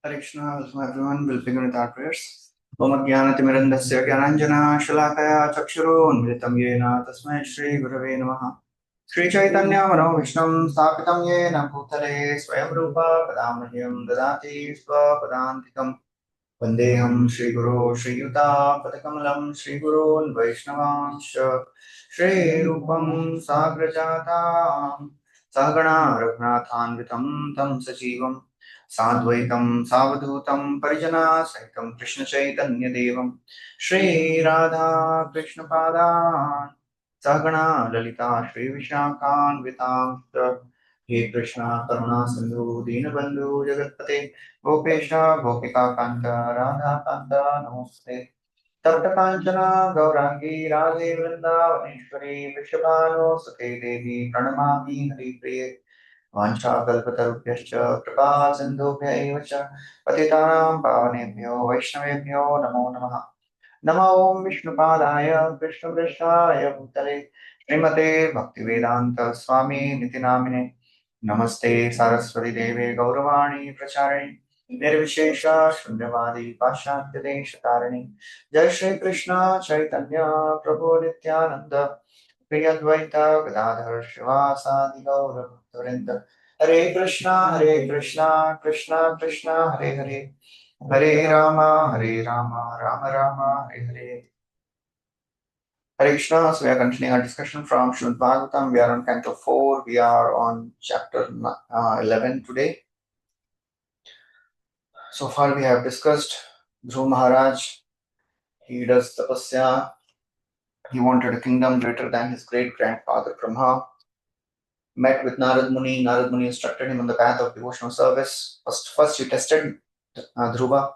Hare Krishna, welcome everyone. We'll begin with our prayers. Om Jnanatimirandasya Gyananjana Shalakaya Chakshuro Unmritam Yena Tasmai Shri Gurave Namaha. Shri Chaitanya Mano Vishnu Sthapitam Yena Bhutale Swayam Rupa Padamahyam Dadati Swapadantikam Vandeham Shri Guru Shri Yuta Padakamalam Shri Gurun Vaishnavansh Shri Rupam Sagrajata Sahagana Raghunathanvitam Tam Sajivam Sadvaitam Savadhutam Parijana Saitam Krishna Chaitanya Devam Shri Radha Krishna Padan Sahagana Lalita Shri Vishnakan Vitam He Krishna Karuna Sindhu Dinabandhu Jagatpate Gopesha Gopika Kanta Radha Kanta Namaste Tapta Kanchana Gaurangi Radhe Vrindavaneshwari Vishabhanu Sute Devi Pranamami Hari Priye वाञ्छाकल्पतरुभ्यश्च कृपा सिन्धुभ्यैव च पतितानां पावनेभ्यो वैष्णवेभ्यो नमो नमः नमो ॐ विष्णुपादाय कृष्णपृष्ठाय भूतले श्रीमते भक्तिवेदान्त स्वामी नितिनामिने नमस्ते सरस्वती देवे गौरवाणी प्रचारिणे निर्विशेष शून्यवादी पाश्चात्यदेशतारिणे जय श्री कृष्ण चैतन्य प्रभु नित्यानंद प्रिय अद्वैत गदाधर शिवासादि गौर भक्तवृंद हरे Krishna Krishna Krishna Hare Hare Hare Ram Ram Ram Hare Hare Hare Krishna. So we are continuing our discussion from Srimad Bhagvatam. We are on Canto 4. We are on chapter 11 today. So far we have discussed Dhruv Maharaj. He does tapasya. He wanted a kingdom greater than his great-grandfather Brahma. Met with Narad Muni. Narad Muni instructed him on the path of devotional service. First he tested Dhruva.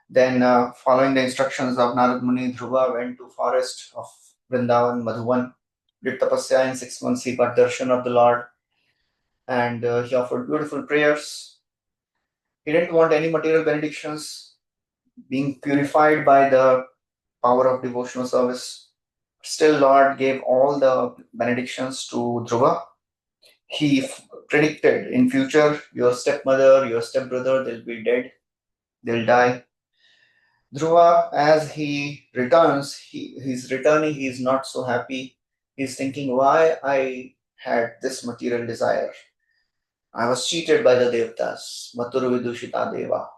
Then following the instructions of Narad Muni, Dhruva went to forest of Vrindavan, Madhuvan. Did tapasya. In 6 months he got darshan of the Lord. And he offered beautiful prayers. He didn't want any material benedictions, being purified by the power of devotional service. Still, Lord gave all the benedictions to Dhruva. He predicted in future, your stepmother, your stepbrother, they'll be dead, they'll die. Dhruva, as he returns, he's returning, he's not so happy. He's thinking, why I had this material desire. I was cheated by the Devtas, Maturu Vidushita Deva.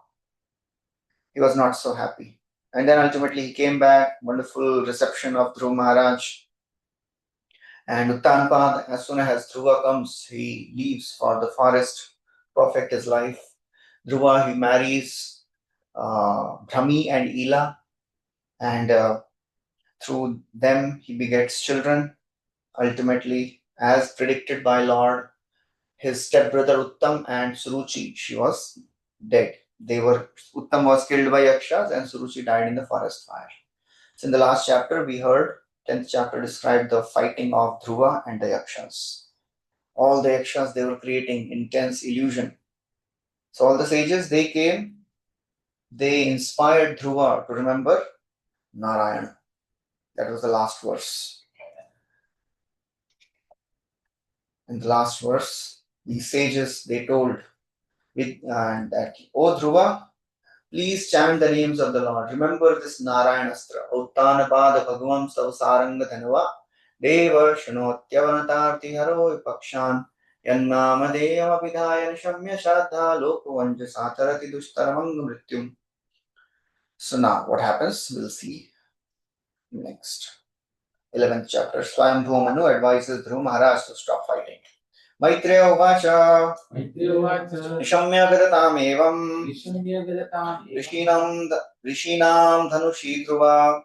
He was not so happy. And then ultimately he came back, wonderful reception of Dhruva Maharaj. And Uttanpad, as soon as Dhruva comes, he leaves for the forest, perfect his life. Dhruva, he marries Brahmi and Ila, and through them he begets children. Ultimately, as predicted by Lord, his stepbrother Uttam and Suruchi, she was dead. Uttam was killed by Yakshas and Suruchi died in the forest fire. So in the last chapter, we heard, 10th chapter described the fighting of Dhruva and the Yakshas. All the Yakshas, they were creating intense illusion. So all the sages, they came, they inspired Dhruva to remember Narayana. That was the last verse. In the last verse, these sages, they told that, O Dhruva, please chant the names of the Lord. Remember this Narayanastra. Uttanapada Bhagavam Savsaranga Dhanava Deva Shanotyavanataarti Haro Vipakshan Yannama Vidhayan Shamya Shraddha Lokavanja Satarati Dushtaramanga Mrityum. So now what happens? We'll see next. 11th chapter. Swayambhu Manu advises Dhruv Maharaj to stop fighting. Maitreya Uvacha Nishamya Gadatam Evam Rishinam Dhanushi Dhruva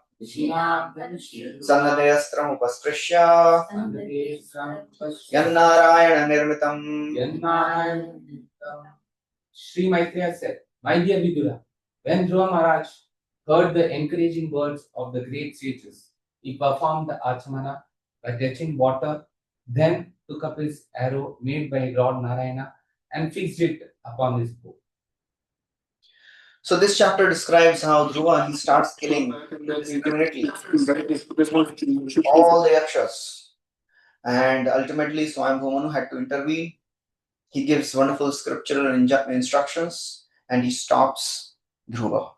Sannadayastram Upastrishya Yannarayana Nirmitam. Sri Maitreya said, My dear Vidura, when Dhruva Maharaj heard the encouraging words of the great sages, he performed the Achamana by touching water, then took up his arrow made by Lord Narayana and fixed it upon his bow. So this chapter describes how Dhruva, he starts killing indiscriminately all the Yakshas. And ultimately Swayambhu Manu had to intervene. He gives wonderful scriptural instructions. and he stops Dhruva.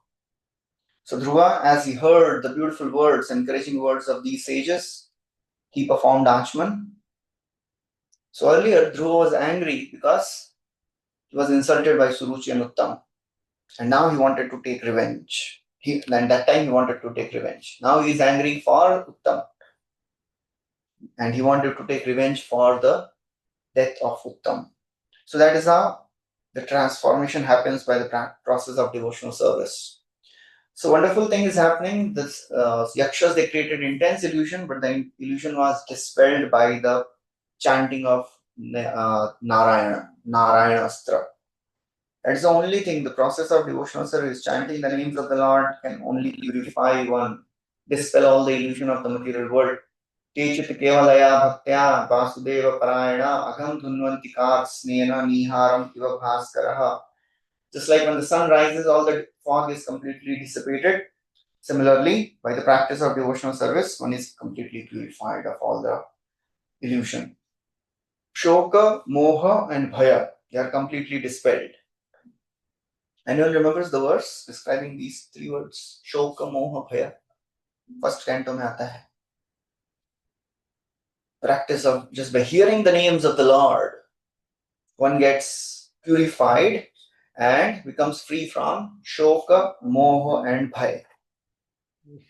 So Dhruva, as he heard the beautiful words, encouraging words of these sages, he performed Achman. So earlier, Dhruva was angry because he was insulted by Suruchi and Uttam. And now he wanted to take revenge. And that time he wanted to take revenge. Now he is angry for Uttam. And he wanted to take revenge for the death of Uttam. So that is how the transformation happens by the process of devotional service. So wonderful thing is happening. This yakshas, they created intense illusion, but the illusion was dispelled by the chanting of Narayana Astra. That's the only thing. The process of devotional service, chanting the names of the Lord, can only purify one, dispel all the illusion of the material world. Techit kevalaya bhaktya vasudeva parayana agham dhunvanti snena niharam iva bhaskaraha. Just like when the sun rises, all the fog is completely dissipated. Similarly, by the practice of devotional service, one is completely purified of all the illusion. Shoka, moha, and bhaya, they are completely dispelled. Anyone remembers the verse describing these three words? Shoka, moha, bhaya. First canto mein aata hai. Practice of just by hearing the names of the Lord, one gets purified and becomes free from shoka, moha, and bhaya.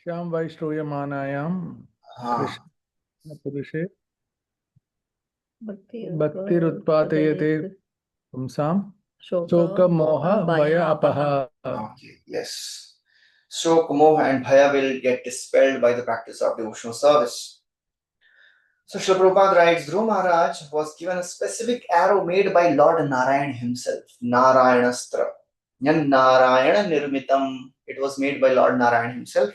Shyam Vaishroyamanayam Krishna Purushe Bhakti Rutpatayate Pumsam Shoka Moha Bhaya Apaha. Okay, yes. Shoka, moha, and bhaya will get dispelled by the practice of devotional service. So Srila Prabhupada writes, Dhruva Maharaj was given a specific arrow made by Lord Narayan himself, Narayanastra. Yan Narayana Nirmitam. It was made by Lord Narayan himself.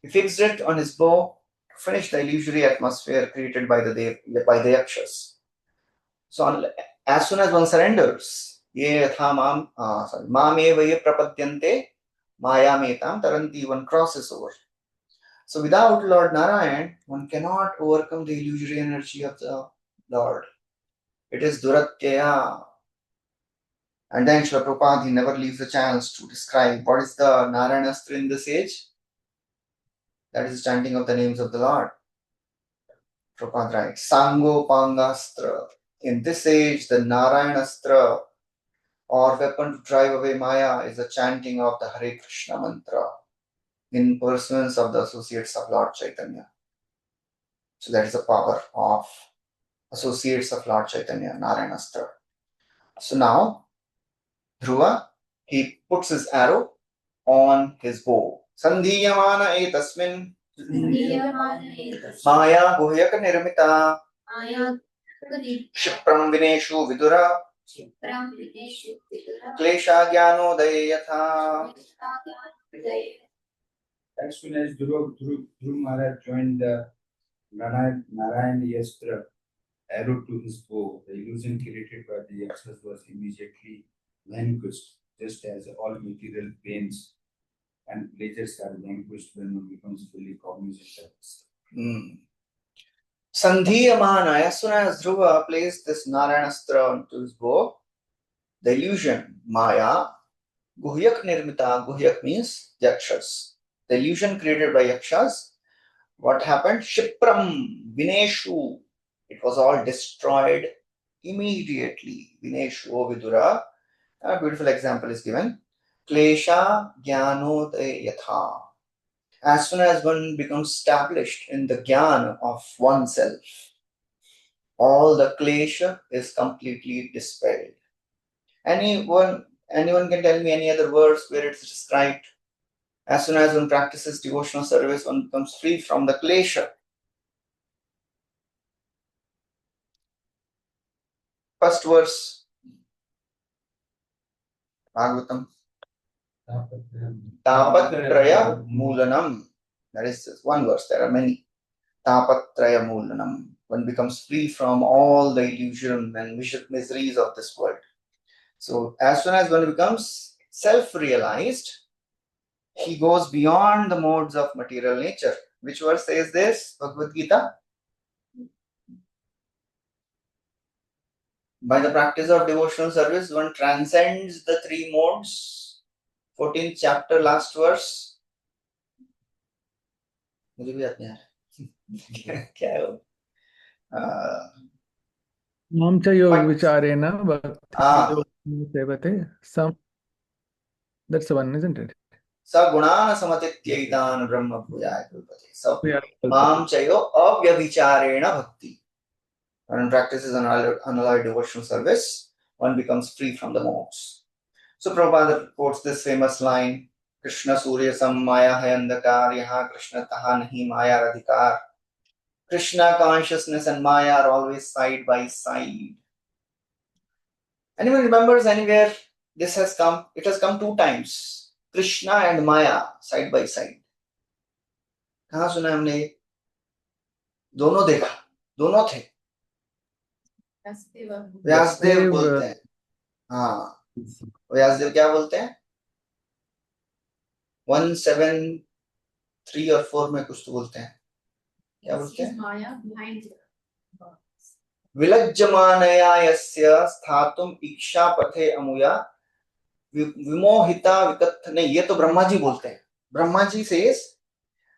He fixed it on his bow to finish the illusory atmosphere created by the yakshas. So as soon as one surrenders, Mameva prapadyante mayametam taranti, one crosses over. So without Lord Narayan, one cannot overcome the illusory energy of the Lord. It is Duratyaya. And then Srila Prabhupada, he never leaves a chance to describe what is the Narayanastra in this age. That is chanting of the names of the Lord. Prabhupada writes, Sango Pangastra. In this age, the Narayanastra, or weapon to drive away Maya, is the chanting of the Hare Krishna mantra in pursuance of the associates of Lord Chaitanya. So that is the power of associates of Lord Chaitanya, Narayanastra. So now, Dhruva, he puts his arrow on his bow. Sandhiyamana etasmin Maya guhyak nirmita Shipram vineshu vidura Klesha jnanodaya yatha. As soon as Dhruva Maharaj joined the Narayana Yastra arrow to his bow, the illusion created by the yakshas was immediately vanquished, just as all material pains and pleasures are vanquished when one becomes fully cognizant of this. Sandhiyamana, as soon as Dhruva placed this Narayanastra onto his bow, the illusion, Maya, guhyak nirmita, guhyak means yakshas. The illusion created by yakshas, what happened? Shipram, Vineshu, it was all destroyed immediately. Vineshu, Vidura. A beautiful example is given. Klesha jnanodaya yatha. As soon as one becomes established in the jnana of oneself, all the klesha is completely dispelled. Anyone can tell me any other verse where it's described? As soon as one practices devotional service, one becomes free from the klesha. First verse, Bhagavatam. Tapatraya Moolanam. That is just one verse. There are many. Tapatraya Moolanam. One becomes free from all the illusion and miseries of this world. So as soon as one becomes self-realized, he goes beyond the modes of material nature. Which verse says this? Bhagavad Gita. By the practice of devotional service, one transcends the three modes. 14th chapter, last verse. मुझे भी याद नहीं आ रहा क्या है वो? मां च योग विचारेण भक्ति Ah. योगेन सेवते. Some, that's the one, isn't it? सगुणान समतित्यैतान ब्रह्म भूयाय कल्पते. So, Yeah. मां चयो अव्यभिचारेण भक्ति. When one practices unalloyed devotional service, one becomes free from the modes. So Prabhupada quotes this famous line, Krishna Surya Sam Maya hai andhakar, yahan Krishna taha nahi Maya radhikar. Krishna consciousness and Maya are always side by side. Anyone remembers anywhere this has come? It has come 2 times. Krishna and Maya side by side. कहाँ सुना हमने? दोनों देखा, दोनों थे. व्यासदेव बोलते हैं. हाँ, व्यासदेव क्या बोलते हैं? 173 और 4 में कुछ तो बोलते हैं. क्या बोलते हैं? विलज्जमानया यस्य स्थातुम इक्षा पथे अमुया विमोहिता विकथ. नहीं, ये तो ब्रह्मा जी बोलते हैं. Brahma ji says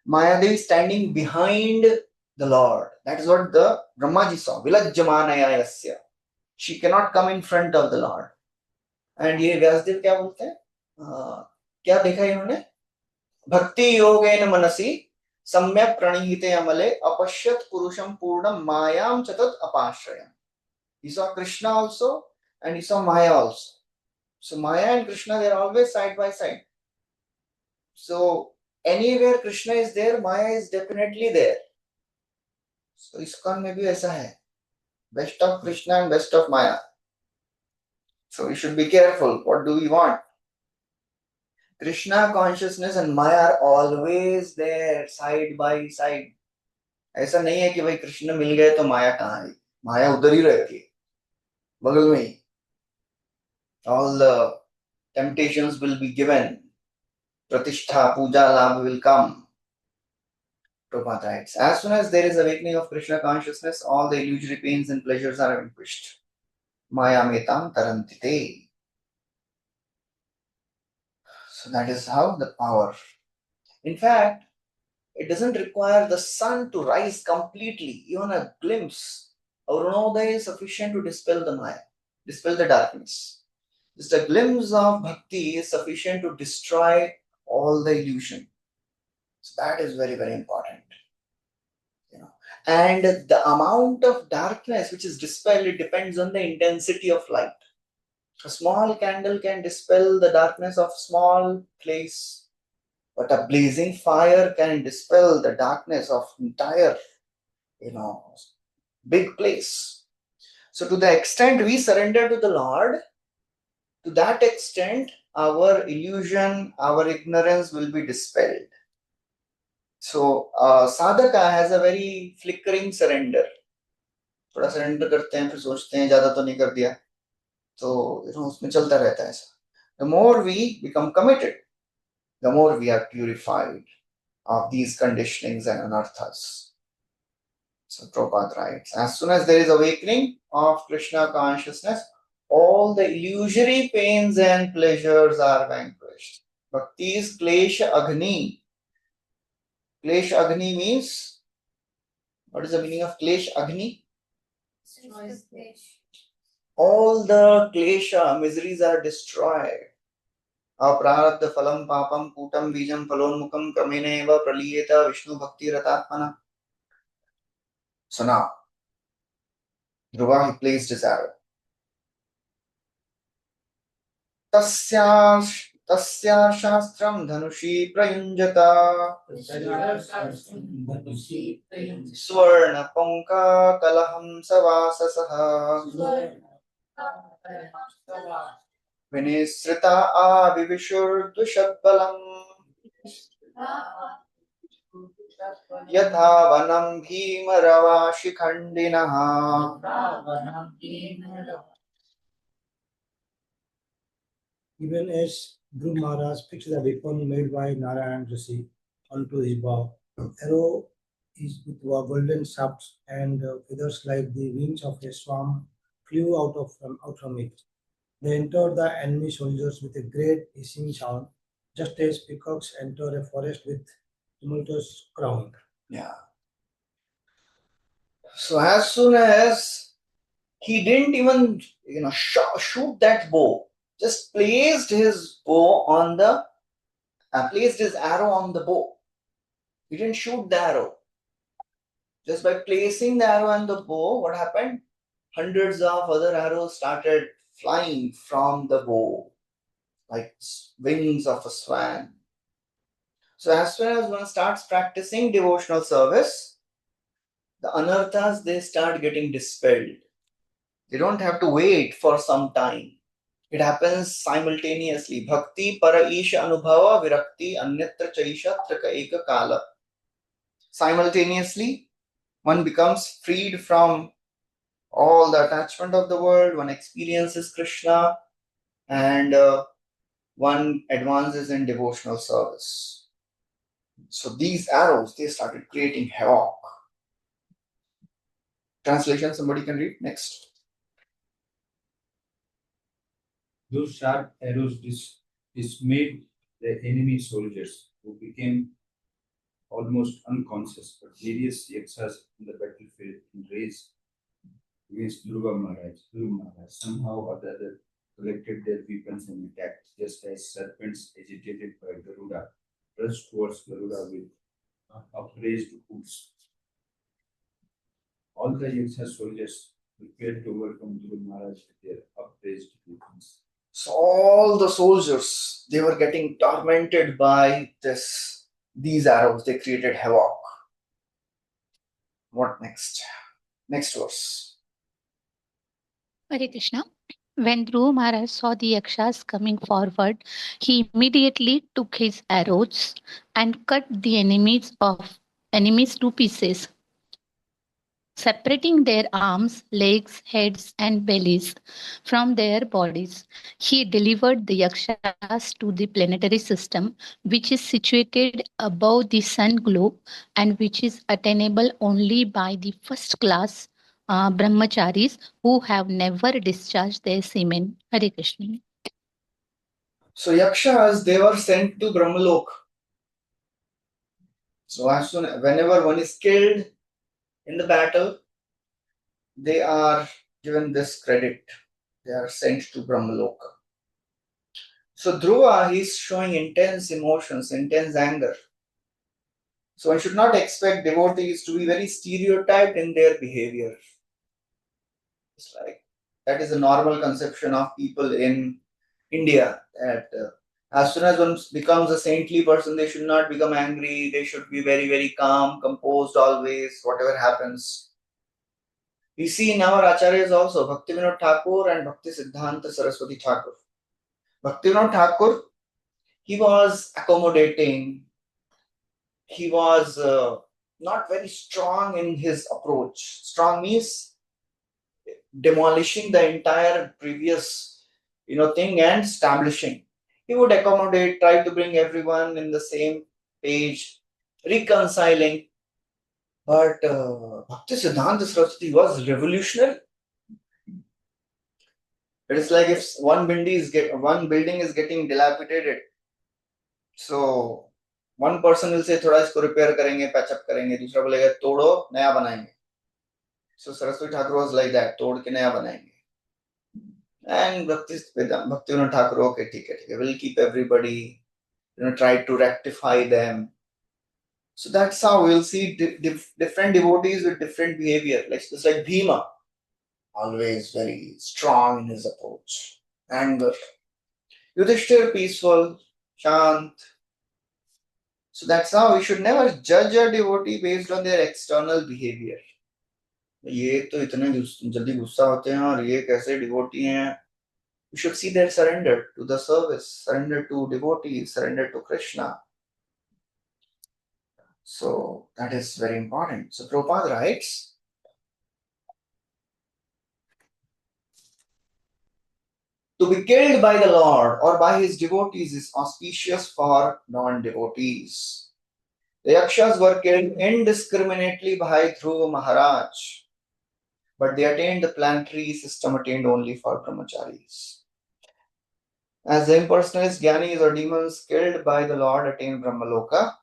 Mayadevi standing behind the Lord. That is what the Brahma ji saw. Vilajjamanaya yasya. She cannot come in front of the Lord. And ये व्यासदेव क्या बोलते हैं? क्या देखा इन्होंने? भक्ति योगेन मनसि सम्यक प्रणीते अमले अपश्यत पुरुषम पूर्णम मायाम चतत अपाश्रयम. He saw Krishna also and he saw Maya also. So Maya and Krishna, they are always side by side. So anywhere Krishna is there, Maya is definitely there. So ISKCON में भी ऐसा है. Best of Krishna and best of Maya. So we should be careful. What do we want? Krishna consciousness and Maya are always there, side by side. ऐसा नहीं है कि भाई कृष्ण मिल गए तो माया कहाँ है? माया उधर ही रहती है, बगल में ही. All the temptations will be given. Pratishtha, puja, labh will come. Prabhupada writes, as soon as there is awakening of Krishna consciousness, all the illusory pains and pleasures are vanquished. Maya metam tarantite. So that is how the power. In fact, it doesn't require the sun to rise completely. Even a glimpse, Arunodaya is sufficient to dispel the Maya, dispel the darkness. Just a glimpse of bhakti is sufficient to destroy all the illusion. So that is very, very important. And the amount of darkness which is dispelled, it depends on the intensity of light. A small candle can dispel the darkness of small place, but a blazing fire can dispel the darkness of entire, big place. So to the extent we surrender to the Lord, to that extent our illusion, our ignorance will be dispelled. So sadhaka has a very flickering surrender. थोड़ा surrender करते हैं, फिर सोचते हैं ज्यादा तो नहीं कर दिया, तो उसमें चलता रहता है ऐसा. The more we become committed, the more we are purified of these conditionings and anarthas. So Prabhupada writes, as soon as there is awakening of Krishna consciousness, all the illusory pains and pleasures are vanquished. Bhakti is klesha agni. Klesha agni means, what is the meaning of klesha agni? All the klesha, miseries are destroyed. Aprarabdha phalam papam putam bijam phalonmukam kramena eva praliyeta Vishnu bhakti ratatmana. So now, Dhruva, he placed his arrow. Tasya shastram dhanushi prayunjata Swarna ponka kalaham savasasaha Vinisrita avivishur dushadbalam Yatha vanam bhima shikhandinaha. Even as Dhruv Maharaj picks the weapon made by Narayan Rishi onto his bow, arrow is with golden shafts and feathers like the wings of a swan flew out from it. They entered the enemy soldiers with a great hissing sound, just as peacocks enter a forest with tumultuous crowing. Yeah. So as soon as he didn't even shoot that bow, just placed his arrow on the bow. He didn't shoot the arrow. Just by placing the arrow on the bow, what happened? Hundreds of other arrows started flying from the bow like wings of a swan. So as soon as one starts practicing devotional service, the anarthas, they start getting dispelled. They don't have to wait for some time. It happens simultaneously. Bhakti para isha anubhava virakti anyatra chaisha traka eka kala. Simultaneously, one becomes freed from all the attachment of the world, one experiences Krishna, and one advances in devotional service. So these arrows, they started creating havoc. Translation, somebody can read next. Those sharp arrows dismayed the enemy soldiers, who became almost unconscious, but various yakshas on the battlefield in rage against Dhruva Maharaj somehow or the other collected their weapons and attacked, just as serpents agitated by Garuda rushed towards Garuda with upraised hooves. All the Yaksha soldiers prepared to overcome Dhruva Maharaj with their upraised weapons. So all the soldiers, they were getting tormented by these arrows. They created havoc. What next? Next verse. Hare Krishna. When Dhruva Maharaj saw the Yakshas coming forward, he immediately took his arrows and cut the enemies to pieces, separating their arms, legs, heads, and bellies from their bodies. He delivered the Yakshas to the planetary system, which is situated above the sun globe and which is attainable only by the first class brahmacharis who have never discharged their semen. Hare Krishna. So Yakshas, they were sent to Brahmalok. So whenever one is killed in the battle, they are given this credit. They are sent to Brahmaloka. So Dhruva, he's showing intense emotions, intense anger. So one should not expect devotees to be very stereotyped in their behavior. It's like that is a normal conception of people in India, that as soon as one becomes a saintly person, they should not become angry. They should be very, very calm, composed always, whatever happens. We see in our acharyas also, Bhakti Vinod Thakur and Bhakti Siddhanta Saraswati Thakur. Bhakti Vinod Thakur, he was accommodating. He was not very strong in his approach. Strong means demolishing the entire previous thing and establishing. He would accommodate, try to bring everyone in the same page, reconciling. But Bhakti Siddhanta Saraswati was revolutionary. It is like if one building is getting dilapidated, so one person will say थोड़ा इसको repair करेंगे, patch up करेंगे, दूसरा बोलेगा तोड़ो नया बनाएंगे. So Saraswati Thakur was like that, तोड़ के नया बनाएंगे. And Bhakti Vinod Thakur, okay, ठीक है, we'll keep everybody, try to rectify them. So that's how we'll see different devotees with different behavior. Just like Bhima, always very strong in his approach. Anger. Yudhishthir, peaceful, shant. So that's how we should never judge a devotee based on their external behavior. ये तो इतने जल्दी गुस्सा होते हैं और ये कैसे devotee हैं. We should see their surrender to the service, surrender to devotees, surrender to Krishna. So that is very important. So Prabhupada writes, to be killed by the Lord or by his devotees is auspicious for non-devotees. The Yakshas were killed indiscriminately by Dhruva Maharaj. but they attained the planetary system attained only for brahmacharis. As the impersonalist jnanis or demons killed by the Lord attain Brahmaloka,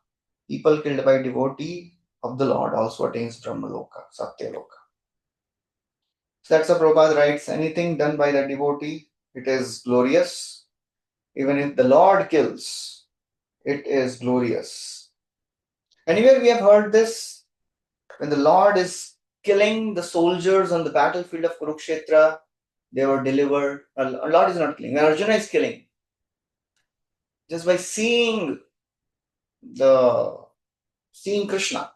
people killed by devotee of the Lord also attains Brahmaloka, Satyaloka. So that's what Prabhupada writes. Anything done by the devotee, it is glorious. Even if the Lord kills, it is glorious. Anywhere we have heard this, when the Lord is killing the soldiers on the battlefield of Kurukshetra, they were delivered. Lord is not killing. When Arjuna is killing, just by seeing Krishna,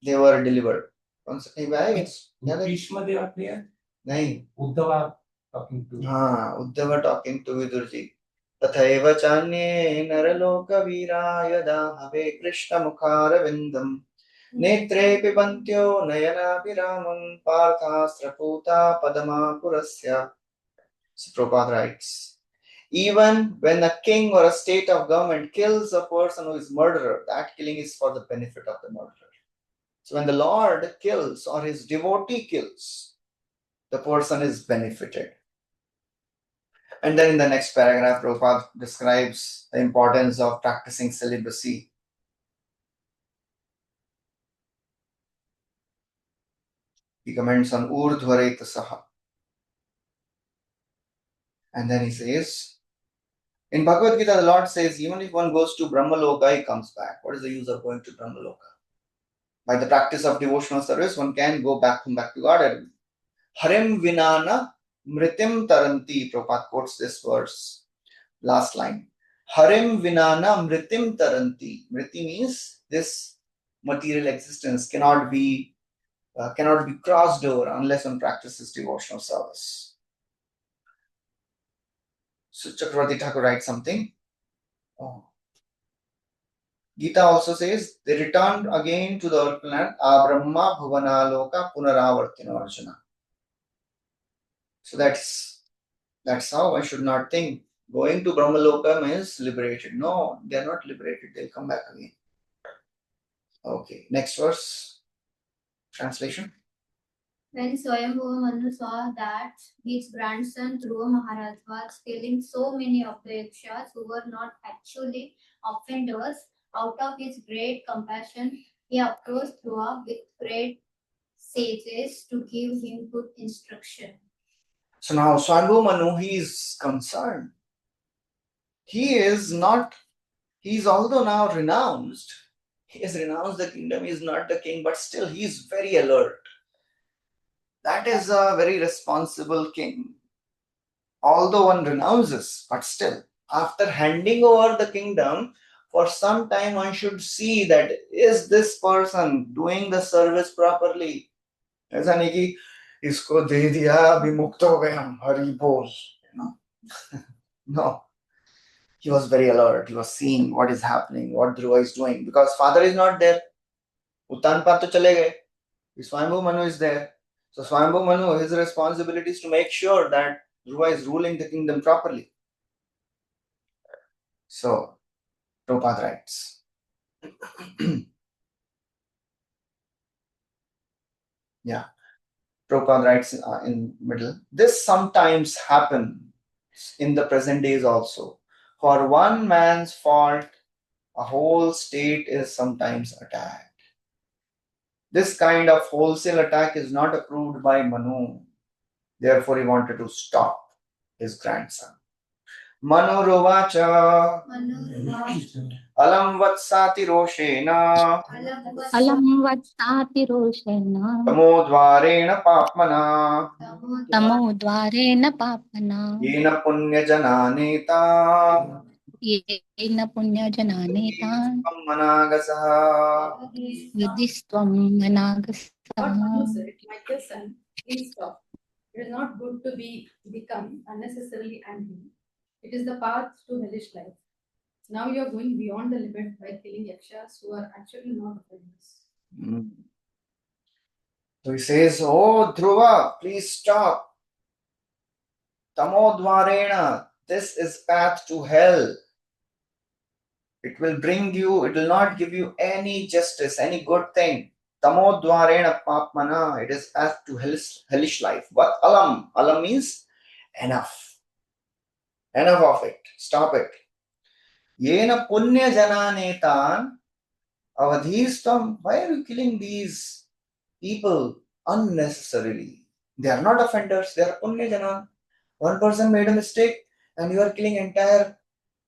they were delivered. Bhishma they were there. नहीं. Uddhava talking to. हाँ, Uddhav talking to Vidur ji. तथैव चान्ये नरलोकवीरा यदा हवे कृष्णमुखारविन्दम् नेत्रे पिबन्त्यो नयनाभिरामं पार्थास्त्रपूता पदमाकुरस्य. Prabhupada writes, even when a king or a state of government kills a person who is murderer, that killing is for the benefit of the murderer. So when the Lord kills or his devotee kills, the person is benefited. And then in the next paragraph, Prabhupada describes the importance of practicing celibacy. He comments on Urdhvareta Saha. And then he says, in Bhagavad Gita, the Lord says, even if one goes to Brahmaloka, he comes back. What is the use of going to Brahmaloka? By the practice of devotional service, one can go back to Godhead. Harim vinana mritim taranti. Prabhupada quotes this verse. Last line. Harim vinana mritim taranti. Mriti means this material existence cannot be crossed over unless one practices devotional service. So Chakravarti Thakur writes something. Gita also says they returned again to the earth planet. Abrahma bhuvanaloka punaravartino Arjuna. So that's how one should not think. Going to Brahmaloka means liberated. No, they are not liberated. They'll come back again. Okay, next verse. Translation. When Swayambhuva Manu saw that his grandson Dhruva Maharaj was killing so many of the yakshas who were not actually offenders, out of his great compassion, he approached Dhruva with great sages to give him good instruction. So now Swayambhuva Manu, he is concerned. He is although now renounced, he has renounced the kingdom, he is not the king, but still he is very alert. That is a very responsible king. Although one renounces, but still, after handing over the kingdom, for some time one should see that is this person doing the service properly. ऐसा नहीं कि इसको दे दिया अभी मुक्त हो गए हम हरि बोल. No. He was very alert. He was seeing what is happening, what Dhruva is doing, because father is not there. Uttanpad to chale gaye. Swayambhuva Manu is there. So Swayambhuva Manu, his responsibility is to make sure that Dhruva is ruling the kingdom properly. So Prabhupada writes. Yeah. Prabhupada writes in middle. This sometimes happens in the present days also. For one man's fault, a whole state is sometimes attacked. This kind of wholesale attack is not approved by Manu. Therefore, he wanted to stop his grandson. Manu Rovacha Alam Vatsati Roshena Alam vatsati roshena Tamodvarena Papmana tamodvarena papana Yena Punya Jananeta yena punya jananeta Managasaha. vidistvam managasa. What Manu said, my dear son, please stop. It is not good to become unnecessarily angry. It is the path to hellish life. Now you are going beyond the limit by killing yakshas who are actually not offenders. So he says, oh Dhruva, please stop. Tamodvarena, this is path to hell. It will not give you any justice, any good thing. Tamodwarena papmana, it is as to hellish life. But alam, alam means enough. Enough of it. Stop it. Yena punya jananetan avadhistam. Why are you killing these people unnecessarily? They are not offenders, they are punya janan. One person made a mistake and you are killing entire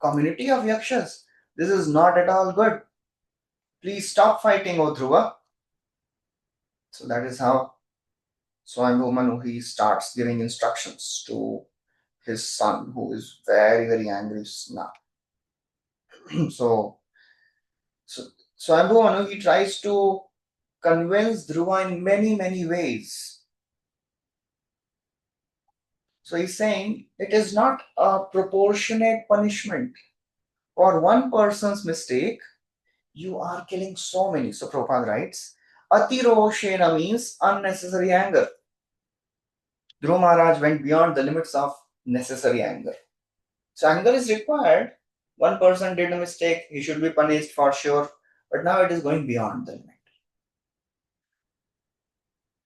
community of yakshas. This is not at all good. Please stop fighting, O Dhruva. So that is how Swayambhu Manu, he starts giving instructions to his son, who is very, very angry now. so, Swayambhu Manu, he tries to convince Dhruva in many, many ways. So he's saying it is not a proportionate punishment. For one person's mistake, you are killing so many. So Prabhupada writes, Atiroshena means unnecessary anger. Dhruva Maharaj went beyond the limits of necessary anger. So anger is required. One person did a mistake, he should be punished for sure. But now it is going beyond the limit.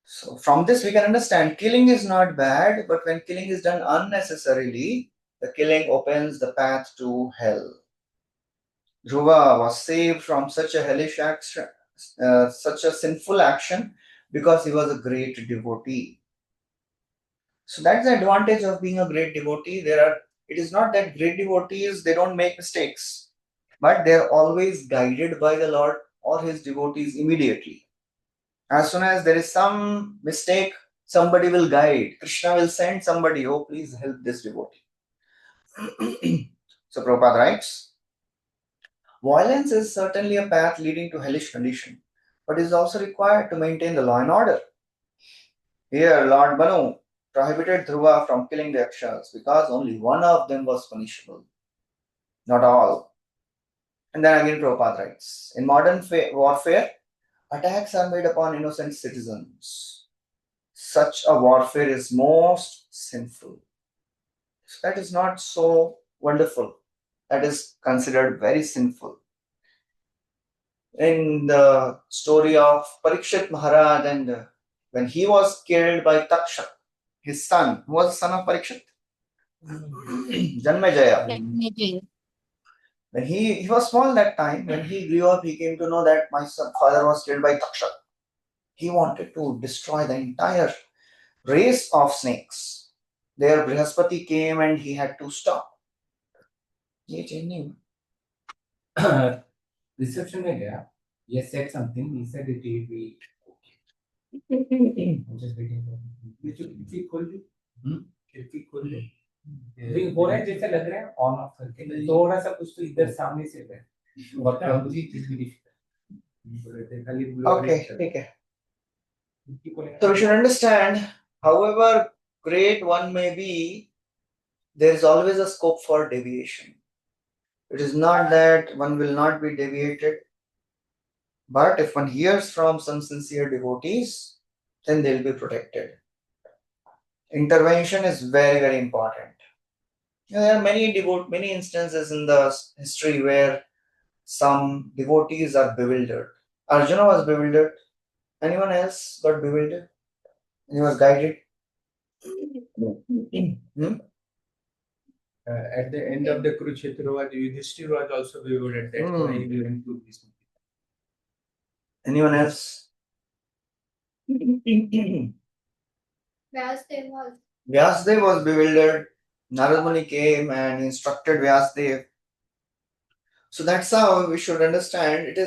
So from this we can understand killing is not bad, but when killing is done unnecessarily, the killing opens the path to hell. Dhruva was saved from such a hellish action, such a sinful action, because he was a great devotee. So that's the advantage of being a great devotee. It is not that great devotees, they don't make mistakes, but they are always guided by the Lord or his devotees immediately. As soon as there is some mistake, somebody will guide. Krishna will send somebody, oh, please help this devotee. So Prabhupada writes, violence is certainly a path leading to hellish condition, but is also required to maintain the law and order. Here, Lord Manu prohibited Dhruva from killing the Yakshas because only one of them was punishable, not all. And then again Prabhupada writes, in modern warfare, attacks are made upon innocent citizens. Such a warfare is most sinful. That is not so wonderful. That is considered very sinful. In the story of Parikshit Maharaj, and when he was killed by Takshak, his son, who was the son of Parikshit? Janmejaya. When he was small that time, when he grew up, he came to know that my father was killed by Takshak. He wanted to destroy the entire race of snakes. There Brihaspati came and he had to stop. Reception में गया. He said something. He said it will be okay. I'm just waiting for him. खिड़की खोल दी. खिड़की खोल दी. Ring हो रहा है जैसे लग रहा है ऑन ऑफ करके. थोड़ा सा कुछ तो इधर सामने से है. और दूसरी चीज भी Okay, okay. So we should understand, however great one may be, there is always a scope for deviation. It is not that one will not be deviated, but if one hears from some sincere devotees, then they will be protected. Intervention is very, very important. There are many instances in the history where some devotees are bewildered. Arjuna was bewildered. Anyone else got bewildered? And he was guided. At the end of the Kurukshetra, Yudhishthira was also bewildered. That's why he went to this. Anyone else? Vyasdev was bewildered. Narad Muni came and instructed Vyasdev. So that's how we should understand. It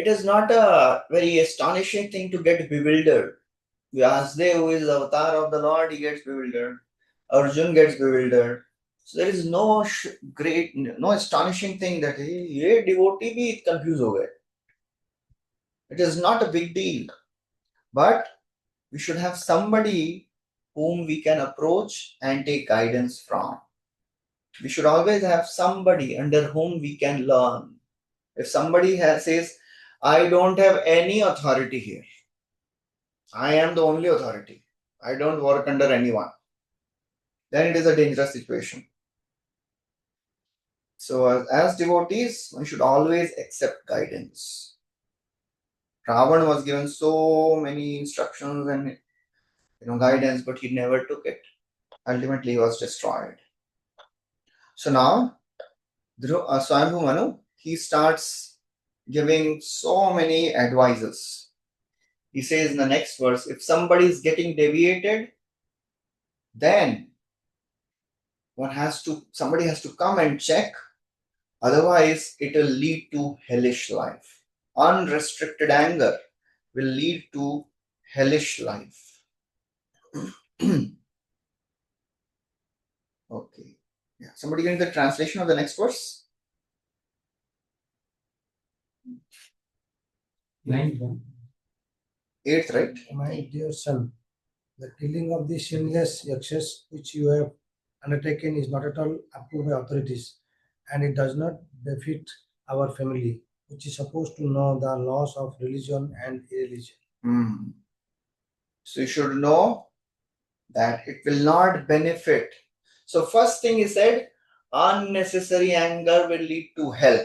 is not a very astonishing thing to get bewildered. Vyasdev, who is the avatar of the Lord, he gets bewildered. Arjun gets bewildered. So there is no astonishing thing that ye devotee bhi confused ho gaye. It is not a big deal. But we should have somebody whom we can approach and take guidance from. We should always have somebody under whom we can learn. If somebody says, I don't have any authority here, I am the only authority, I don't work under anyone, then it is a dangerous situation. So as devotees, one should always accept guidance. Ravan was given so many instructions and guidance, but he never took it. Ultimately, he was destroyed. So now, Swayambhu Manu, he starts giving so many advices. He says in the next verse, if somebody is getting deviated, then somebody has to come and check. Otherwise, it will lead to hellish life. Unrestricted anger will lead to hellish life. Okay. Yeah. Somebody getting the translation of the next verse? 9:1. 8th, right? My dear son, the killing of the sinless yakshas which you have undertaken is not at all approved by authorities, and it does not befit our family, which is supposed to know the laws of religion and irreligion. So you should know that it will not benefit. So first thing he said, unnecessary anger will lead to hell.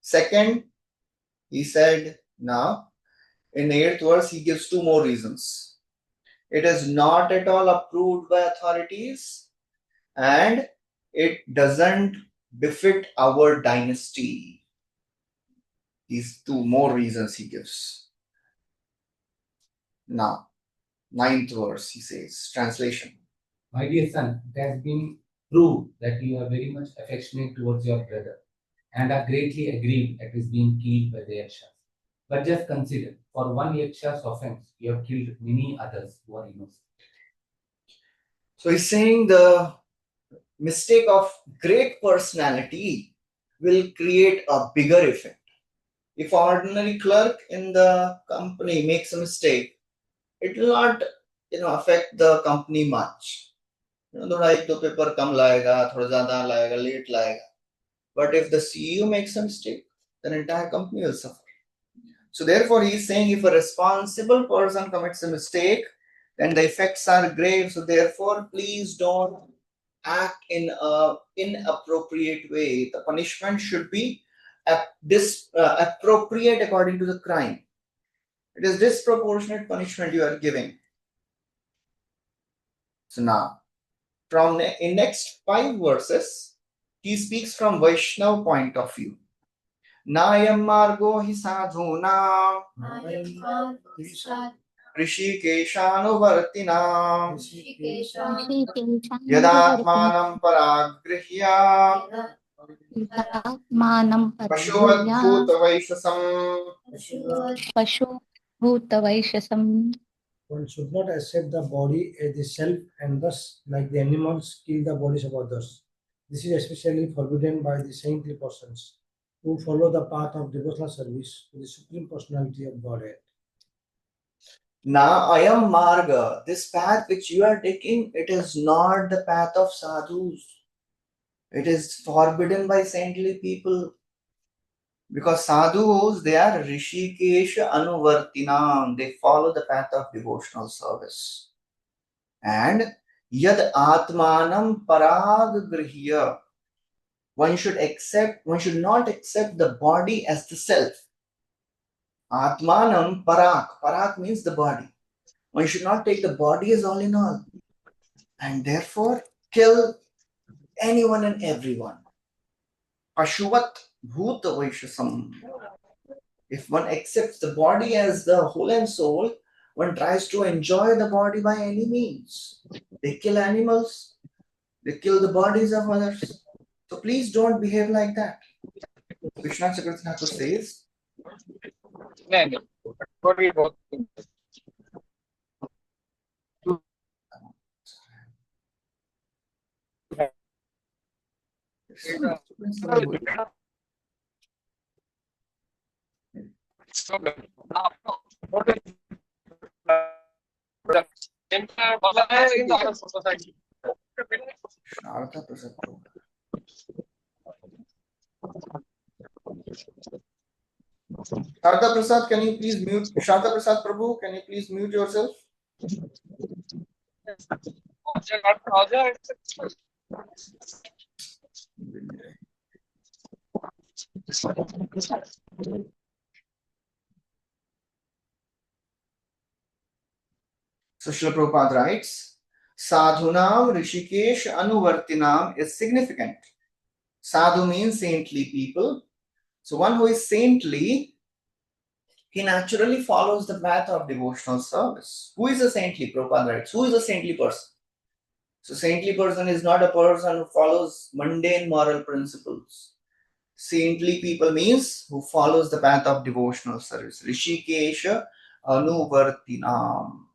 Second, he said, now in the 8th verse, he gives 2 more reasons. It is not at all approved by authorities and it doesn't befit our dynasty. These 2 more reasons he gives. Now, 9th verse, he says, translation. My dear son, it has been proved that you are very much affectionate towards your brother and are greatly aggrieved at his being killed by the Yakshas. But just consider, for one Yaksha's offense, you have killed many others who are innocent. So he's saying the mistake of great personality will create a bigger effect. If an ordinary clerk in the company makes a mistake, it will not affect the company much. थोड़ा एक दो paper कम लाएगा, थोड़ा ज़्यादा लाएगा, late लाएगा. But if the CEO makes a mistake, then entire company will suffer. So therefore, he is saying if a responsible person commits a mistake, then the effects are grave. So therefore, please don't act in an inappropriate way. The punishment should be appropriate according to the crime. It is disproportionate punishment you are giving. So now, in next 5 verses, he speaks from Vaishnav point of view. Nayam margo hi sadhuna Rishikeshanuvartinam Yadatmanam paragrihya Pashubhutavaishasam. One should not accept the body as the self and thus, like the animals, kill the bodies of others. This is especially forbidden by the saintly persons who follow the path of devotional service to the Supreme Personality of Godhead. Now, ayam marga, this path which you are taking, it is not the path of sadhus. It is forbidden by saintly people. Because sadhus, they are Rishikesha Anuvartinam. They follow the path of devotional service. And Yad Atmanam Parag Grihya. One should not accept the body as the self. Atmanam Parak. Parak means the body. One should not take the body as all in all. And therefore, kill anyone and everyone. Pashuvat Bhuta Vaishasam. If one accepts the body as the whole and soul, one tries to enjoy the body by any means. They kill animals, they kill the bodies of others. So please don't behave like that. Vishwanath Chakravarti Thakur says, Sharda Prasad Prabhu. Sharda Prasad, can you please mute? Sharda Prasad Prabhu, can you please mute yourself? So Srila Prabhupada writes, Sadhunam Rishikesh Anuvartinam is significant. Sadhu means saintly people. So one who is saintly, he naturally follows the path of devotional service. Who is a saintly? Prabhupada writes, who is a saintly person? So saintly person is not a person who follows mundane moral principles. Saintly people means who follows the path of devotional service. Rishikesha Anuvartinam.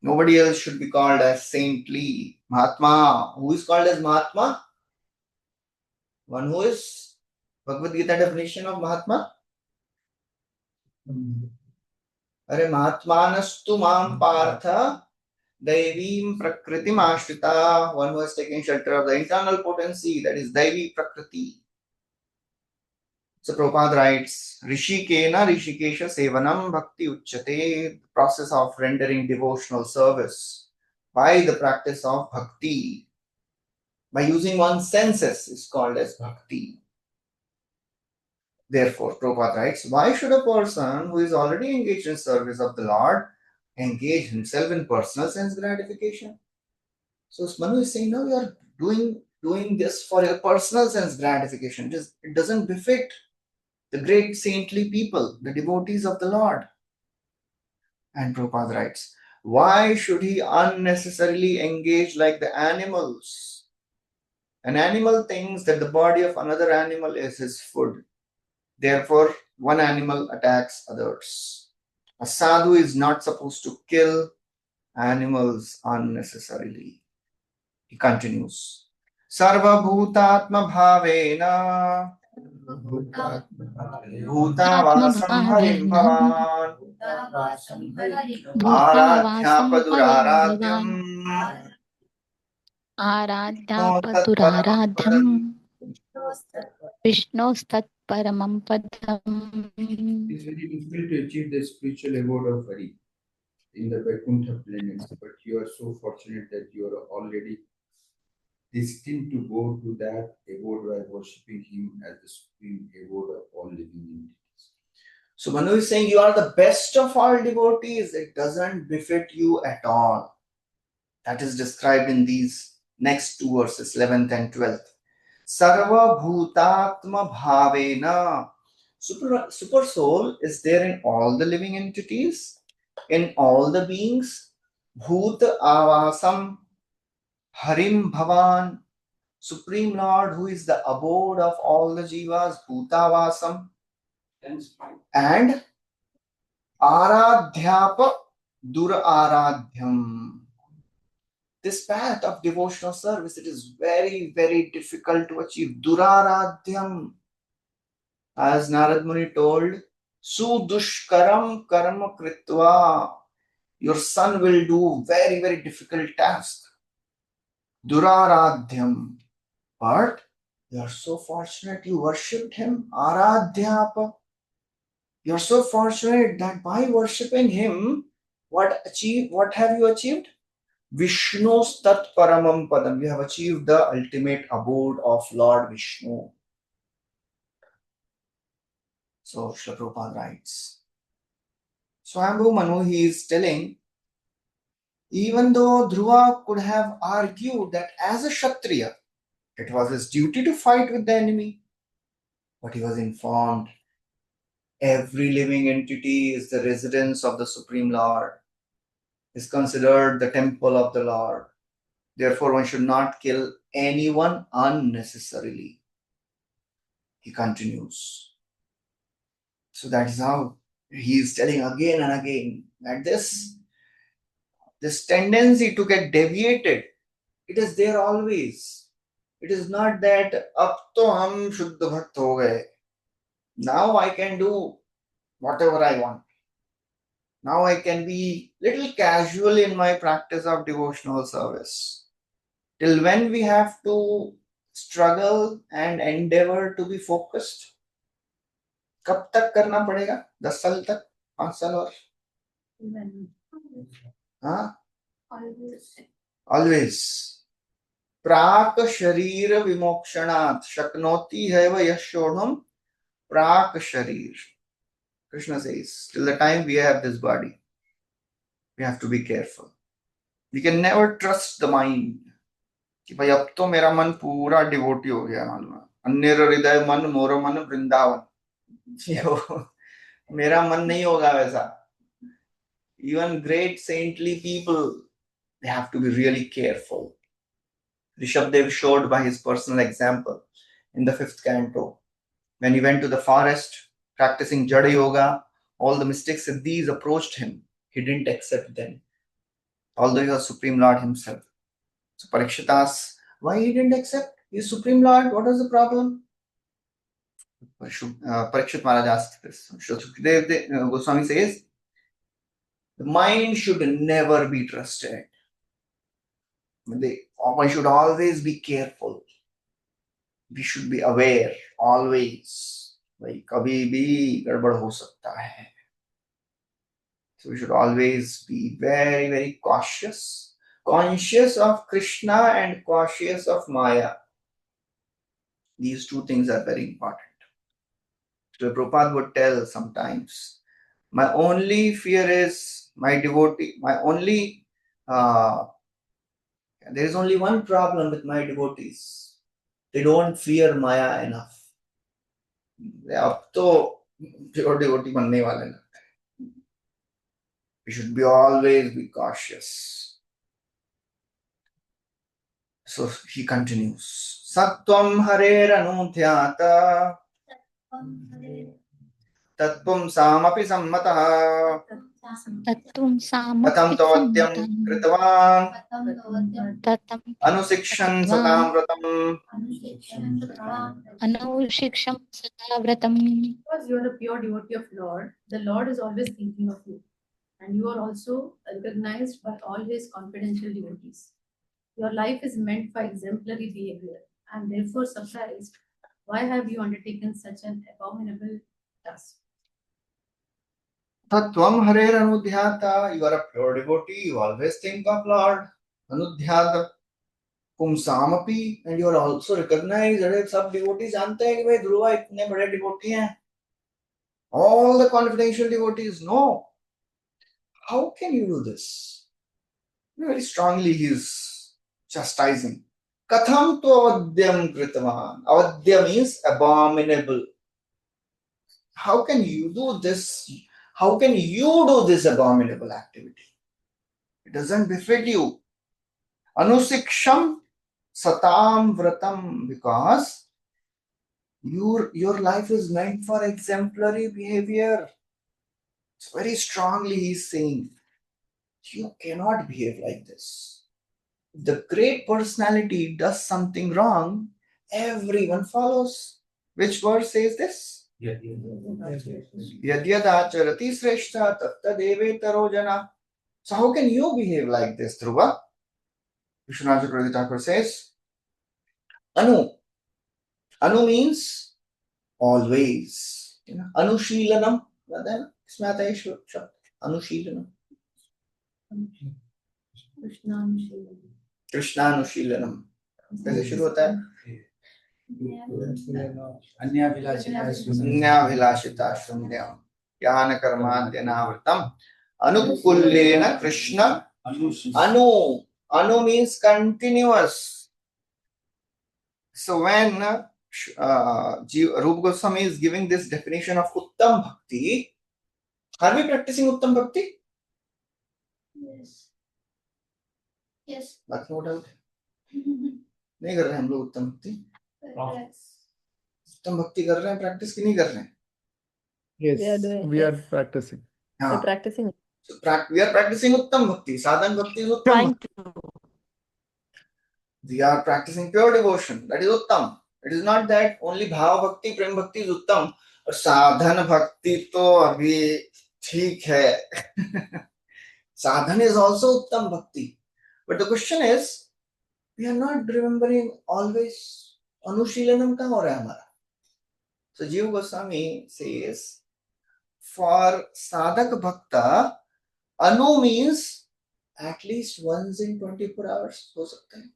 Nobody else should be called as saintly. Mahatma. Who is called as Mahatma? One who is Bhagavad Gita definition of Mahatma. Are Mahatmanastu Mam Partha Daivim Prakritim Ashrita. One who has taken shelter of the internal potency, that is Daivi Prakriti. So Prabhupada writes, Rishikena Rishikesha Sevanam Bhakti Uchyate, the process of rendering devotional service by the practice of bhakti, by using one's senses, is called as bhakti. Therefore, Prabhupada writes, why should a person who is already engaged in service of the Lord engage himself in personal sense gratification? So Manu is saying, no, you are doing this for your personal sense gratification. It doesn't befit the great saintly people, the devotees of the Lord. And Prabhupada writes, why should he unnecessarily engage like the animals? An animal thinks that the body of another animal is his food. Therefore, one animal attacks others. A sadhu is not supposed to kill animals unnecessarily. He continues. Sarva bhutatma bhavena bhutavasam harim bhavan Bhutavasam harim aradhyapaduraradyam bhavan tatparam आराध्यापतुराराध्यं विष्णोस्तत्परमं पदम्. It is very difficult to achieve the spiritual abode of Hari in the Vaikuntha planet, but you are so fortunate that you are already destined to go to that abode by worshipping him as the supreme abode of all living entities. So Manu is saying you are the best of all devotees. It doesn't befit you at all. That is described in these next two verses, 11th and 12th. Sarva bhutatma bhavena. Super soul is there in all the living entities, in all the beings. Bhut avasam harim bhavan. Supreme Lord, who is the abode of all the jivas, bhutavasam. And aradhyapa duraradhyam. This path of devotional service, it is very, very difficult to achieve. Duraradhyam. As Narad Muni told, Sudushkaram karma kritva. Your son will do very, very difficult task. Duraradhyam. But you are so fortunate you worshipped him. Aradhyapa. You are so fortunate that by worshipping him, what have you achieved? Vishnu's Tat Paramam Padam. You have achieved the ultimate abode of Lord Vishnu. So Srila Prabhupada writes. Swayambhu Manu, he is telling, even though Dhruva could have argued that as a Kshatriya, it was his duty to fight with the enemy, but he was informed every living entity is the residence of the Supreme Lord, is considered the temple of the Lord. Therefore, one should not kill anyone unnecessarily. He continues. So that is how he is telling again and again that this tendency to get deviated, it is there always. It is not that ab to hum shuddha bhakt ho gaye. Now I can do whatever I want. Now I can be little casual in my practice of devotional service. Till when we have to struggle and endeavor to be focused? कब तक करना पड़ेगा? 10 साल तक? 5 साल और? हाँ? Always. प्राक शरीर विमोक्षणात् शक्नोति हैव यशोढ़म प्राक शरीर. Krishna says, till the time we have this body, we have to be careful. We can never trust the mind. कि भाई अब तो मेरा मन पूरा डिवोटी हो गया, मालूम है, अन्येर हृदय मन मोर मन वृंदावन. मेरा मन नहीं होगा वैसा. Even great saintly people, they have to be really careful. Rishabdev showed by his personal example in the 5th canto. When he went to the forest practicing Jada Yoga, all the mystic siddhis approached him. He didn't accept them, although he was Supreme Lord himself. So Parikshit asks, why he didn't accept? He is Supreme Lord, what was the problem? Parikshit Maharaj asked this. Sukhdev Goswami says, the mind should never be trusted. One should always be careful. We should be aware always. भाई कभी भी गड़बड़ हो सकता है. So we should always be very, very cautious. Conscious of Krishna and cautious of Maya. These two things are very important. So Prabhupada would tell sometimes, my only fear is my devotee, there is only one problem with my devotees. They don't fear Maya enough. अब तो devotee बनने वाले ना. We should always be cautious. So he continues. Sattvam harer anudhyata tatpum samapi sammatah Tattum tatam tavatyam samapisammatam kritavan tatam anusikshan satam vratam. anaushiksham satavratam. Because you are a pure devotee of Lord, the Lord is always thinking of you. And you are also recognized by all his confidential devotees. Your life is meant for exemplary behavior, and therefore surprised, why have you undertaken such an abominable task? Tattvam harer anudhyata. You are a pure devotee. You always think of Lord. Anudhyata. Pumsamapi. And you are also recognized. अरे सब devotees जानते हैं कि भाई ध्रुवा इतने बड़े devotee हैं. All the confidential devotees know. How can you do this? Very strongly he is chastising. Katham tu avadyam kritavan. Avadya means abominable. How can you do this? How can you do this abominable activity? It doesn't befit you. Anusiksham satam vratam, because your life is meant for exemplary behavior. So very strongly he is saying, you cannot behave like this. If the great personality does something wrong, everyone follows. Which verse says this? Yadyadacharati sreshta tattadevetaro jana. So how can you behave like this, Dhruva? Vishwanath Chakravarti Thakur says, Anu. Anu means always. Anushilanam. इसमें आता है शब्द अनुशीलनम. कृष्णानुशीलनम कैसे शुरू होता है? अन्याभिलाषिता शून्यम ज्ञान कर्माद्यनावृतम अनुकुल्येन Krishna anu. Anu means continuous. So when Rupa Goswami is giving this definition of Uttam Bhakti, are we practicing Uttam Bhakti? Yes. Yes. बात नो डाउट नहीं कर रहे हैं हम लोग उत्तम भक्ति. Yes. उत्तम भक्ति कर रहे हैं, प्रैक्टिस की नहीं कर रहे हैं. Yes, We are doing we are yes. practicing. हाँ. We're practicing. So we are practicing Uttam Bhakti. Sadhan Bhakti is Uttam Trying Bhakti. to. We are practicing pure devotion. That is Uttam. It is not that only Bhava Bhakti, Prem Bhakti is Uttam. और साधन भक्ति तो अभी ठीक है. Sadhan is also Uttam Bhakti. But the question is, we are not remembering always. Anushilanam कहाँ हो रहा है हमारा? So Jiva Goswami says, for sadhak bhakta, anu means at least once in 24 hours हो सकता है.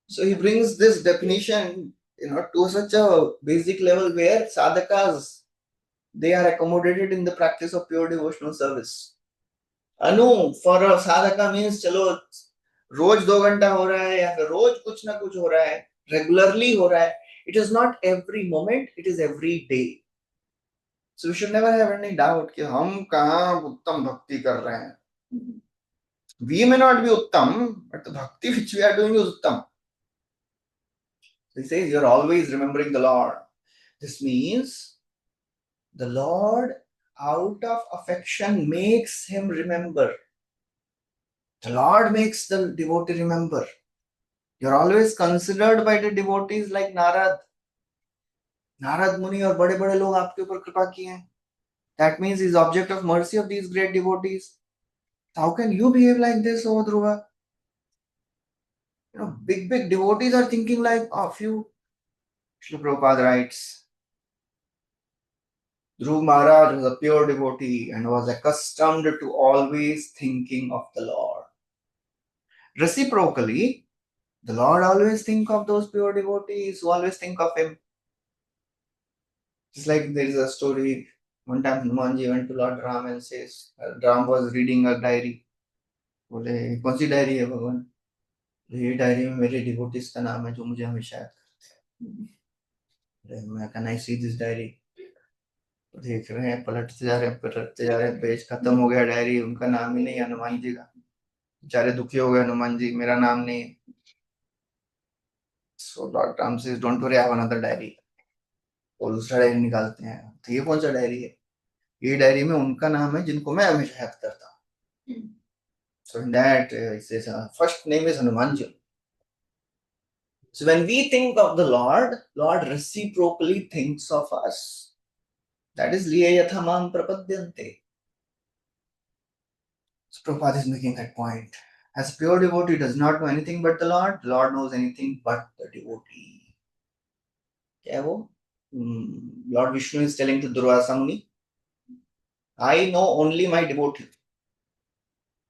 So he brings this definition, to such a basic level where sadhakas, they are accommodated in the practice of pure devotional service. Anu, for a sadhaka means chalo रोज 2 घंटा हो रहा है या फिर रोज कुछ ना कुछ हो रहा है, regularly हो रहा है. It is not every moment, it is every day. So we should never have any doubt कि हम कहाँ उत्तम भक्ति कर रहे हैं. We may not be uttam, but the bhakti which we are doing is uttam. He says you are always remembering the Lord. This means the Lord, out of affection, makes him remember. The Lord makes the devotee remember. You are always considered by the devotees like Narad. Narad Muni और बड़े बड़े लोग आपके ऊपर कृपा किए हैं. That means he is object of mercy of these great devotees. How can you behave like this, O Dhruva? You know, big devotees are thinking like of you. Srila Prabhupada writes, Dhruv Maharaj was a pure devotee and was accustomed to always thinking of the Lord. Reciprocally, the Lord always think of those pure devotees who always think of him. Just like there is a story, one time Hanumanji went to Lord Ram and says, Ram was reading a diary. बोले कौन सी diary है भगवान? ये diary में मेरे devotees का नाम है जो मुझे हमेशा याद करते हैं. मैं can I see this diary? देख रहे हैं, पलटते जा रहे हैं, पेज खत्म हो गया डायरी, उनका नाम ही नहीं, हनुमान जी का. बेचारे दुखी हो गए, हनुमान जी मेरा नाम नहीं. So lord Ram says don't worry, I have another diary. और दूसरा डायरी निकालते हैं. तो ये कौन सा डायरी है? ये डायरी में उनका नाम है जिनको मैं हमेशा याद करता हूँ. So in that it says first name is Hanumanji. So when we think of the Lord, Lord reciprocally thinks of us. That is liya yathamam prapadyante. So Prabhupada is making that point. As a pure devotee does not know anything but the Lord knows anything but the devotee. क्या है वो? Lord Vishnu is telling to Durvasa Muni, I know only my devotee.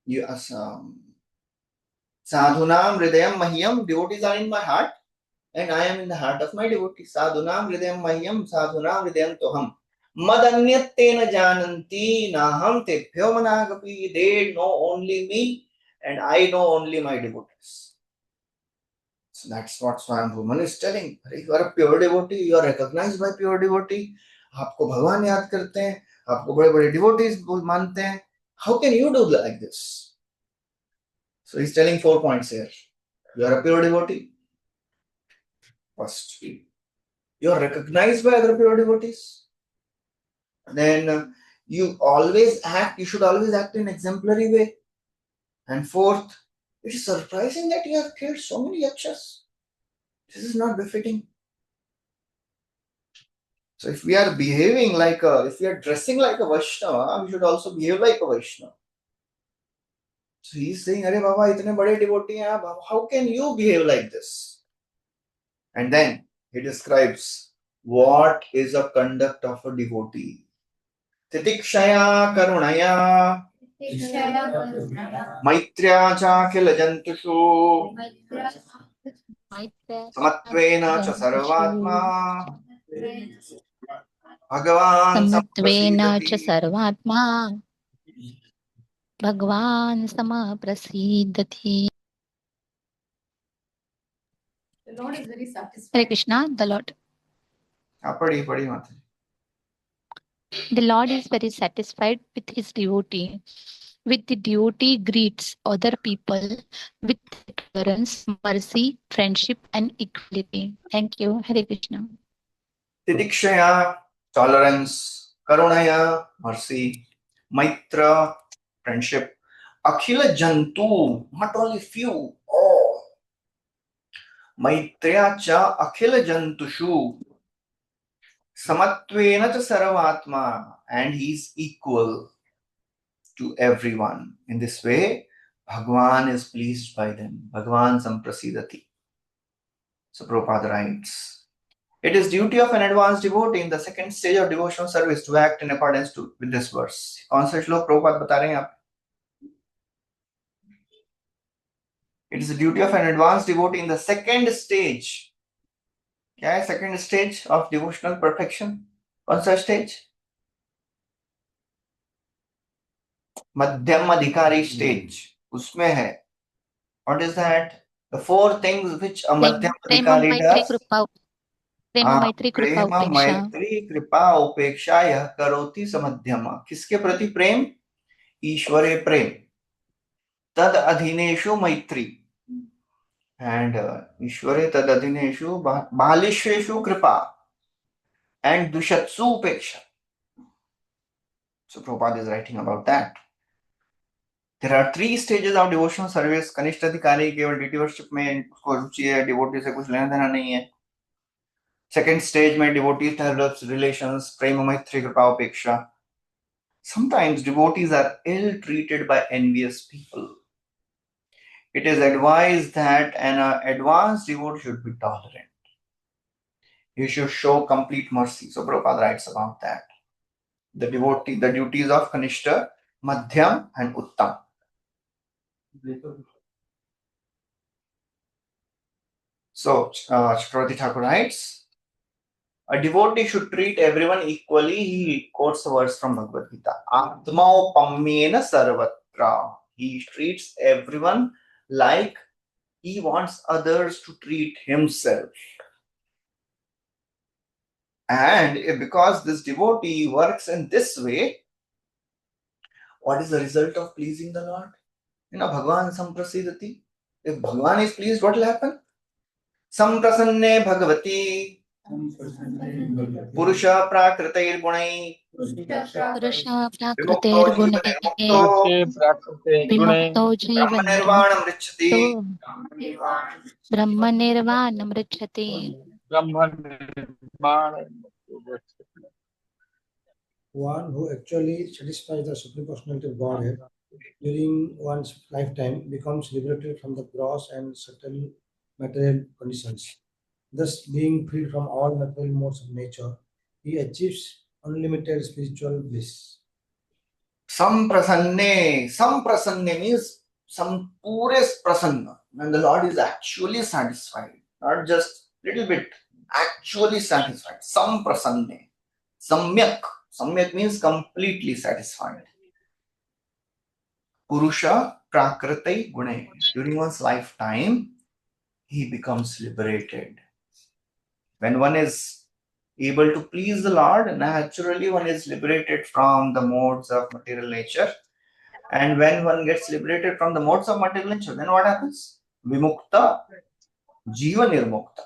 You Sadhunam hridayam mahyam, devotees are in my heart and I am in the heart of my devotee. Sadhunam hridayam mahyam, sadhunam hridayam toham. Madanyatena jananti naham tebhyo managapi. They know only me and I know only my devotees. So that's what Swayambhuman is telling. If you are a pure devotee, you are recognized by pure devotee. आपको भगवान याद करते हैं, आपको बड़े बड़े devotees मानते हैं. How can you do like this? So he's telling 4 points here. You are a pure devotee. First, you are recognized by other pure devotees. Then you should always act in exemplary way. And fourth, it is surprising that you have killed so many yakshas. This is not befitting. So if we are if we are dressing like a Vaishnava, we should also behave like a Vaishnava. So he is saying, Arey Baba, itne bade devotee hain, how can you behave like this? And then he describes what is a conduct of a devotee. Titikshaya karunaya maitrya cha khil jantushu samatvena cha sarvatma bhagavan समत्वेन च samprasidati. सर्वात्मा भगवान् समप्रसीदति. The Lord is very satisfied. Hare Krishna, the Lord. पढ़ी माता. The Lord is very satisfied with his devotee. With the devotee greets other people with tolerance, mercy, friendship, and equality. Thank you. Hare Krishna. Titikshaya, tolerance, karunaya, mercy, maitra, friendship, akhila jantu, not only few, all. Maitrya cha akhila jantushu, samatvena cha sarvatma, and he is equal to everyone. In this way, Bhagwan is pleased by them. Bhagwan samprasidati. So Prabhupada writes, it is duty of an advanced devotee in the second stage of devotional service to act in accordance with this verse. कौन सा श्लोक प्रभुपाद बता रहे हैं आप? It is the duty of an advanced devotee in the second stage. क्या है second stage of devotional perfection? कौन सा stage? मध्यम अधिकारी stage उसमें है. What is that? The four things which a madhyam प्रेम अधिकारी मैत्री does. कृपा प्रेम मैत्री कृपा प्रेम उपेक्षा मैत्री कृपा उपेक्षा यह करोति समध्यम. किसके प्रति प्रेम? ईश्वरे प्रेम. तद अधीनेषु मैत्री. And ईश्वरे तद अधीनेषु बालिश्वेषु कृपा. And dushatsu upeksha. So Prabhupada is writing about that. There are 3 stages of devotional service. कनिष्ठ अधिकारी केवल ड्यूटी वर्शिप में उसको रुचि है, डिवोटी से कुछ लेना देना नहीं है. Second stage में devotee develops relations, prema maitri kripa upeksha. Sometimes devotees are ill treated by envious people. It is advised that an advanced devotee should be tolerant. He should show complete mercy. So Prabhupada writes about that. The duties of Kanishta, Madhyam and Uttam. So Chakravarti Thakur writes, a devotee should treat everyone equally. He quotes a verse from Bhagavad Gita. Atmaupamyena sarvatra. He treats everyone like he wants others to treat himself. And because this devotee works in this way, what is the result of pleasing the Lord? Bhagavan samprasidati. If Bhagavan is pleased, what will happen? Samprasanne bhagavati. Purusha prakritair gunai. पुरुषः Vimukto प्राकृतेर्गुणे विमुक्तो brahmanirvanam richati. ब्रह्मनिर्वाणं मृच्छति. One who actually satisfies the Supreme Personality of Godhead during one's lifetime becomes liberated from the gross and subtle material conditions. Thus, being free from all material modes of nature, he achieves unlimited spiritual bliss. Samprasanne means some purest prasanna. When the Lord is actually satisfied, not just little bit, actually satisfied. Samprasanne. Samyak. Samyak means completely satisfied. Purusha prakritai gune. During one's lifetime, he becomes liberated. When one is able to please the Lord, naturally one is liberated from the modes of material nature. And when one gets liberated from the modes of material nature, then what happens? Vimukta, Jiva Nirmukta.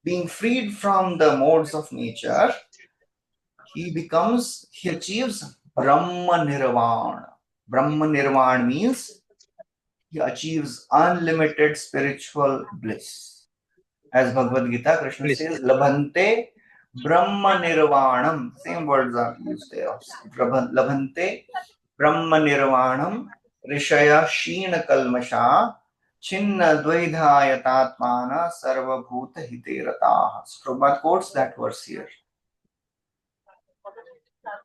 Being freed from the modes of nature, he achieves Brahma Nirvana. Brahma Nirvana means he achieves unlimited spiritual bliss. As Bhagavad Gita, Krishna says, Labhante Brahma Nirvanam. Same words are used there. Labhante Brahma Nirvanam Rishaya Sheena Kalmasha Chinna Dvaidhayatatmana Sarva Bhuta Hiterataha. Prabhupada quotes that verse here.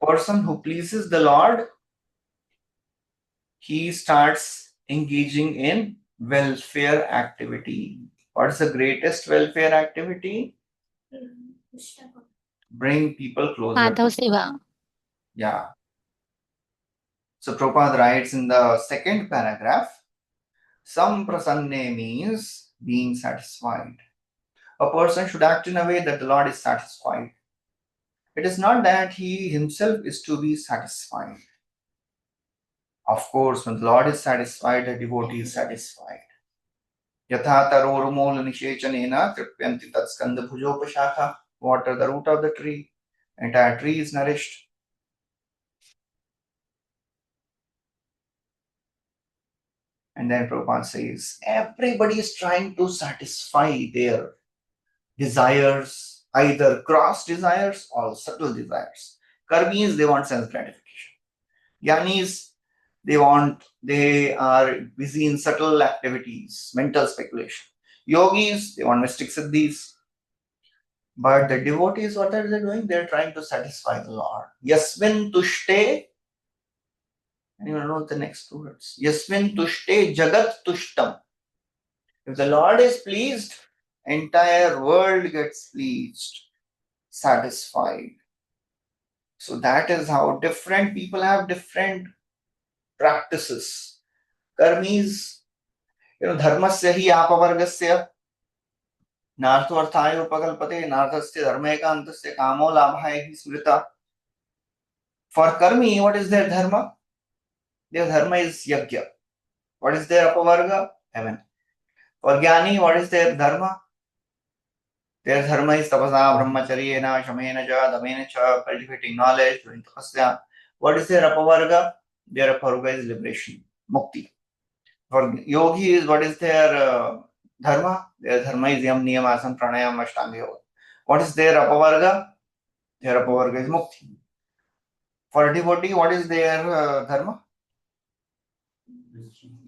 Person who pleases the Lord, he starts engaging in welfare activity. What is the greatest welfare activity? Bring people closer. Madhav सेवा. Yeah. So Prabhupada writes in the second paragraph, Samprasanne means being satisfied. A person should act in a way that the Lord is satisfied. It is not that he himself is to be satisfied. Of course, when the Lord is satisfied, the devotee is satisfied. Yatha tarorumol nishechanena tripyanti tatskanda bhujopashakha. Water the root of the tree. Entire tree is nourished. And then Prabhupada says, everybody is trying to satisfy their desires, either gross desires or subtle desires. Karmis, they want sense gratification. Jnanis, they are busy in subtle activities, mental speculation. Yogis, they want mystic siddhis. But the devotees, what are they doing? They are trying to satisfy the Lord. Yasmin tushte. Anyone know the next two words? Yasmin tushte jagat tushtam. If the Lord is pleased, entire world gets pleased, satisfied. So that is how different people have different practices. Karmis, dharmasya hi apavargasya नार्थार्थाय उपकल्पते नार्थस्य धर्मेकांतस्य कामो लाभाय हि स्मृता. For karmi, what is their dharma? Their dharma is yajna. What is their apavarga? Heaven. For jnani, what is their dharma? Their dharma is tapasa, brahmacharyena, shamena cha, damena cha, cultivating knowledge, doing tapasya. What is their apavarga? Their apavarga is liberation, mukti. For yogis, what is their dharma? Their dharma is yam, niyam, asana, pranayam, ashtanga yoga. What is their apavarga? Their apavarga is mukti. For devotee, what is their dharma?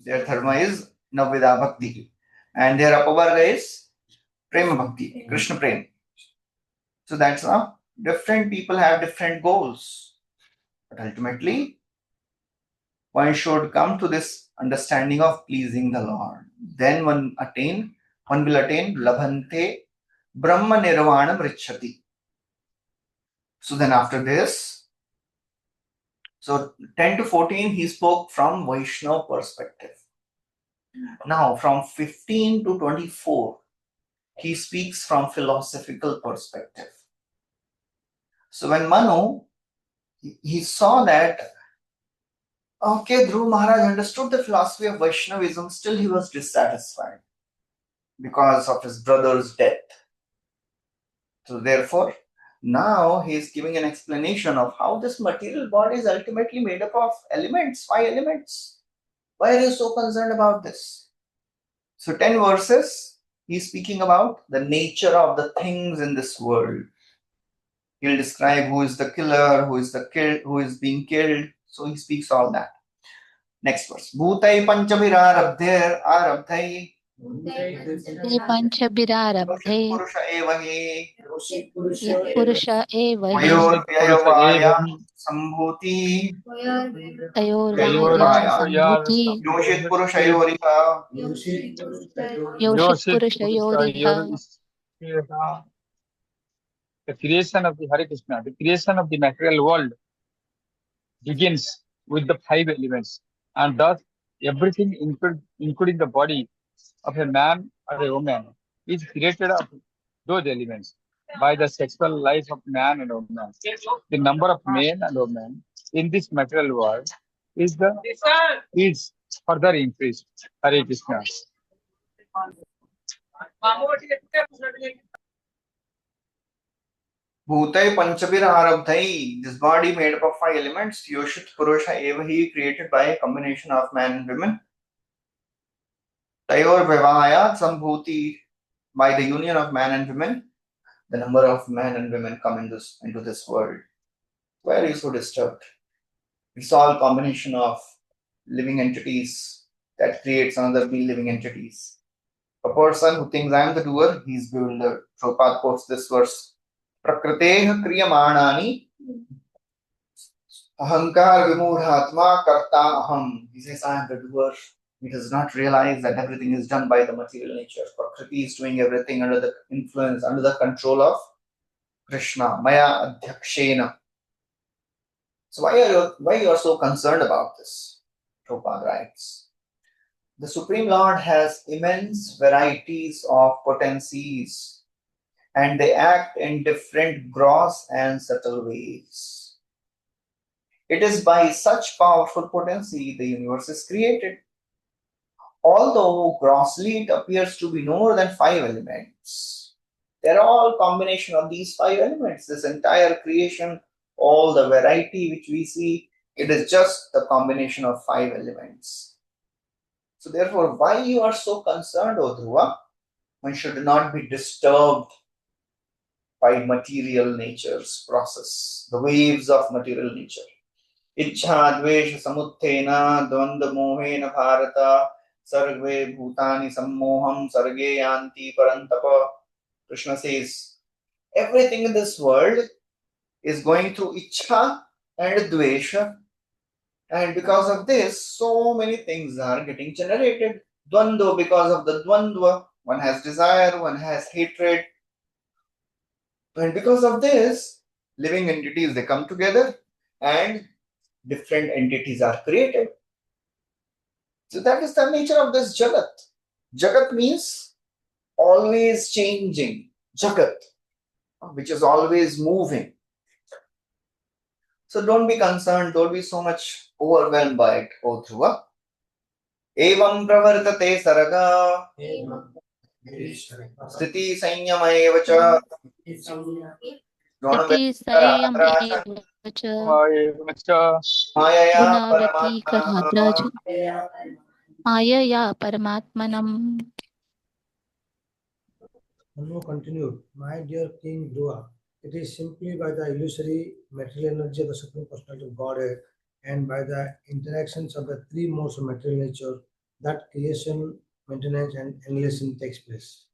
Their dharma is navvida bhakti. And their apavarga is prema bhakti, Krishna prema. So that's how different people have different goals. But ultimately, one should come to this understanding of pleasing the Lord. Then one will attain labhante brahma nirvanam richati. So then after this, so 10 to 14, he spoke from Vaishnava perspective. Now from 15 to 24, he speaks from philosophical perspective. So when Manu, he saw that, okay, Dhruv Maharaj understood the philosophy of Vaishnavism, still he was dissatisfied because of his brother's death. So therefore, now he is giving an explanation of how this material body is ultimately made up of elements, 5 elements. Why are you so concerned about this? So 10 verses, he is speaking about the nature of the things in this world. He'll describe who is the killer, who is being killed. So he speaks all that. Next verse. Bhutai panchabhirarabdher arabdhai ते पञ्चभिरारब्धे purusha evahi यः पुरुष एव हि vayorvyayavaya sambhuti तयोर्वाया सम्भूतिः yoshit purushayoriha. योषित्पुरुषयोरिह. The creation of the Hare Krishna, the creation of the material world begins with the 5 elements, and thus everything, including the body of a man or a woman, is created of those elements by the sexual life of man and woman. The number of men and women in this material world is further increased. Hare Krishna. Bhutai panchabhirarabdhai. This body made up of 5 elements. Yoshit purusha evahi, created by a combination of man and women. Tayor vivaya sambhuti, by the union of man and women. The number of men and women come into this world. Why are you so disturbed? It's all combination of living entities that creates another living entities. A person who thinks I am the doer, he is bewildered. Prabhupada quotes this verse. Prakriteh kriyamanani ahankar vimudhatma karta aham. He says, I am the doer. He does not realize that everything is done by the material nature. Prakriti is doing everything under the influence, under the control of Krishna. Maya adhyakshena. So why you are so concerned about this? Prabhupada writes, the Supreme Lord has immense varieties of potencies, and they act in different gross and subtle ways. It is by such powerful potency the universe is created. Although grossly it appears to be no more than 5 elements, they are all combination of these 5 elements. This entire creation, all the variety which we see, it is just the combination of 5 elements. So therefore, why you are so concerned, O Dhruva? One should not be disturbed by material nature's process, the waves of material nature. Ichha dvesha samuthena dvanda mohena bharata sarve bhutani sammoham sarge yanti parantapa. Krishna says, everything in this world is going through ichha and dvesha. And because of this, so many things are getting generated. Dvando, because of the dvandva, one has desire, one has hatred. And because of this, living entities, they come together and different entities are created. So that is the nature of this Jagat. Jagat means always changing. Jagat, which is always moving. So don't be concerned, don't be so much overwhelmed by it, O Dhruva. Evam pravartate saraga sthiti sanyamaeva cha Sati dronavekaradracha Sayam Evacha mayaya Gunavati paramatmana. Karadraja Ayaya Paramatmanam. Manu continued, my dear King Dhruva, it is simply by the illusory material energy of the Supreme Personality of Godhead and by the interactions of the three modes of material nature that creation, maintenance, and annihilation takes place.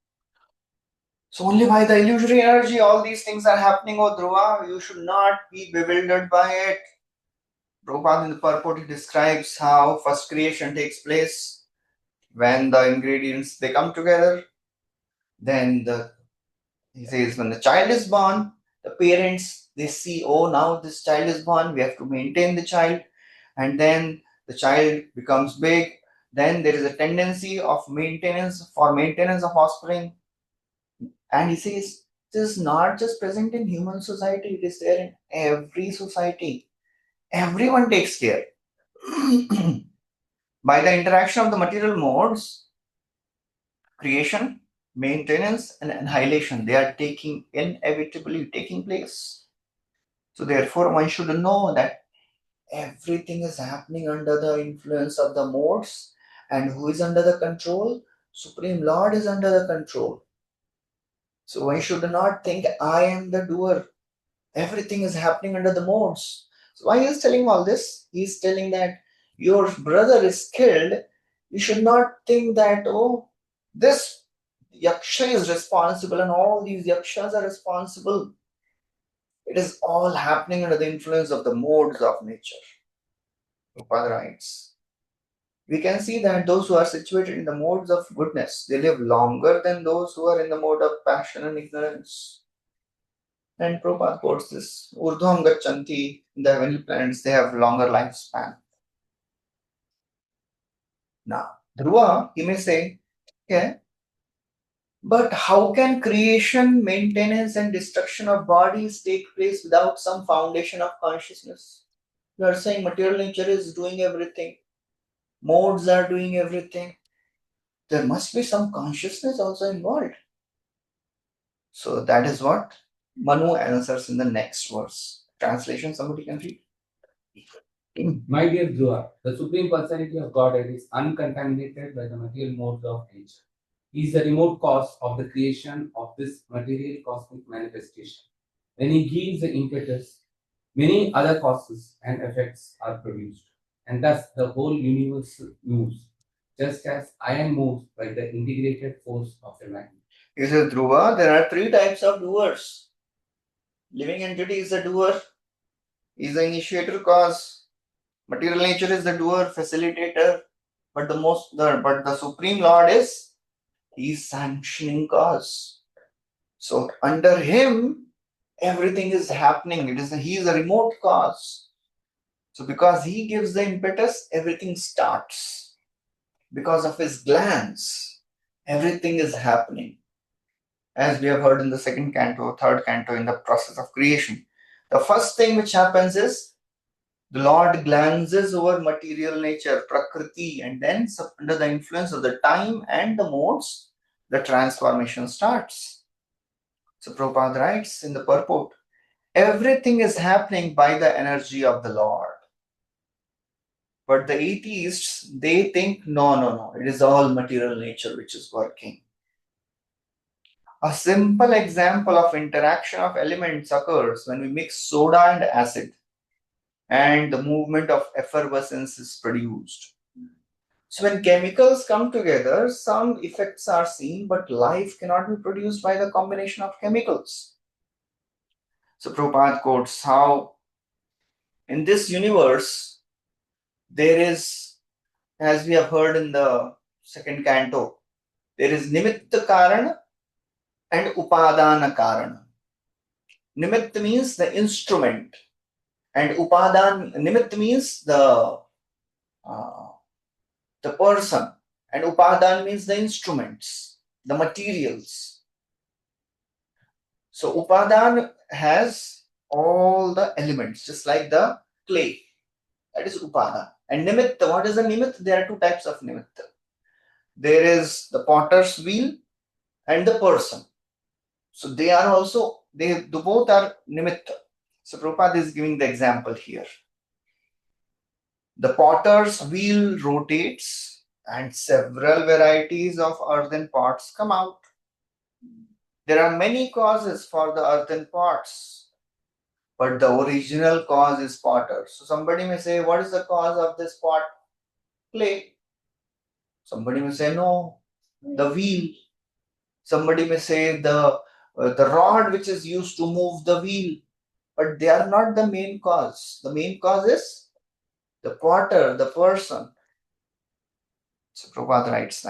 So only by the illusory energy all these things are happening, O Dhruva. You should not be bewildered by it. Prabhupada in the purport describes how first creation takes place when the ingredients they come together. Then he says when the child is born, the parents they see, oh, now this child is born, we have to maintain the child, and then the child becomes big. Then there is a tendency of maintenance of offspring. And he says this is not just present in human society, it is there in every society. Everyone takes care. By the interaction of the material modes, creation, maintenance, and annihilation, they are inevitably taking place. So therefore, one should know that everything is happening under the influence of the modes, and who is under the control? Supreme Lord is under the control. So one should not think I am the doer. Everything is happening under the modes. So why he is telling all this? He is telling that your brother is killed. You should not think that, oh, this yaksha is responsible and all these yakshas are responsible. It is all happening under the influence of the modes of nature. Prabhupada writes, we can see that those who are situated in the modes of goodness, they live longer than those who are in the mode of passion and ignorance. And Prabhupada quotes this, Urdhvam Gachanti, in the heavenly planets, they have longer lifespan. Now, Dhruva, he may say, yeah, but how can creation, maintenance, and destruction of bodies take place without some foundation of consciousness? You are saying material nature is doing everything, modes are doing everything. There must be some consciousness also involved. So that is what Manu answers in the next verse. Translation, somebody can read. My dear Dhruva, the Supreme Personality of Godhead is uncontaminated by the material modes of nature. He is the remote cause of the creation of this material cosmic manifestation. When he gives the impetus, many other causes and effects are produced, and thus the whole universe moves, just as iron moves by the integrated force of a magnet. He says, Dhruva, there are three types of doers. Living entity is the doer, is the initiator cause. Material nature is the doer, facilitator, but the Supreme Lord is sanctioning cause. So under him, everything is happening. He is a remote cause. So because he gives the impetus, everything starts. Because of his glance, everything is happening. As we have heard in the second canto, third canto, in the process of creation. The first thing which happens is the Lord glances over material nature, Prakriti, and then under the influence of the time and the modes, the transformation starts. So Prabhupada writes in the purport, everything is happening by the energy of the Lord. But the atheists, they think, no, it is all material nature which is working. A simple example of interaction of elements occurs when we mix soda and acid, and the movement of effervescence is produced. So when chemicals come together, some effects are seen, but life cannot be produced by the combination of chemicals. So Prabhupada quotes how in this universe, there is, as we have heard in the second canto, there is Nimitta Karana and Upadana Karana. Nimitta means the instrument, and upadan, nimitta means the person, and upadan means the instruments, the materials. So upadan has all the elements, just like the clay. That is upadan. And nimitta, what is the nimitta? There are two types of nimitta. There is the potter's wheel and the person. So they are also, they both are nimitta. So Prabhupada is giving the example here. The potter's wheel rotates and several varieties of earthen pots come out. There are many causes for the earthen pots, but the original cause is potter. So somebody may say, what is the cause of this pot? Clay. Somebody may say, no, the wheel. Somebody may say the rod which is used to move the wheel. But they are not the main cause. The main cause is the potter, the person. So Prabhupada writes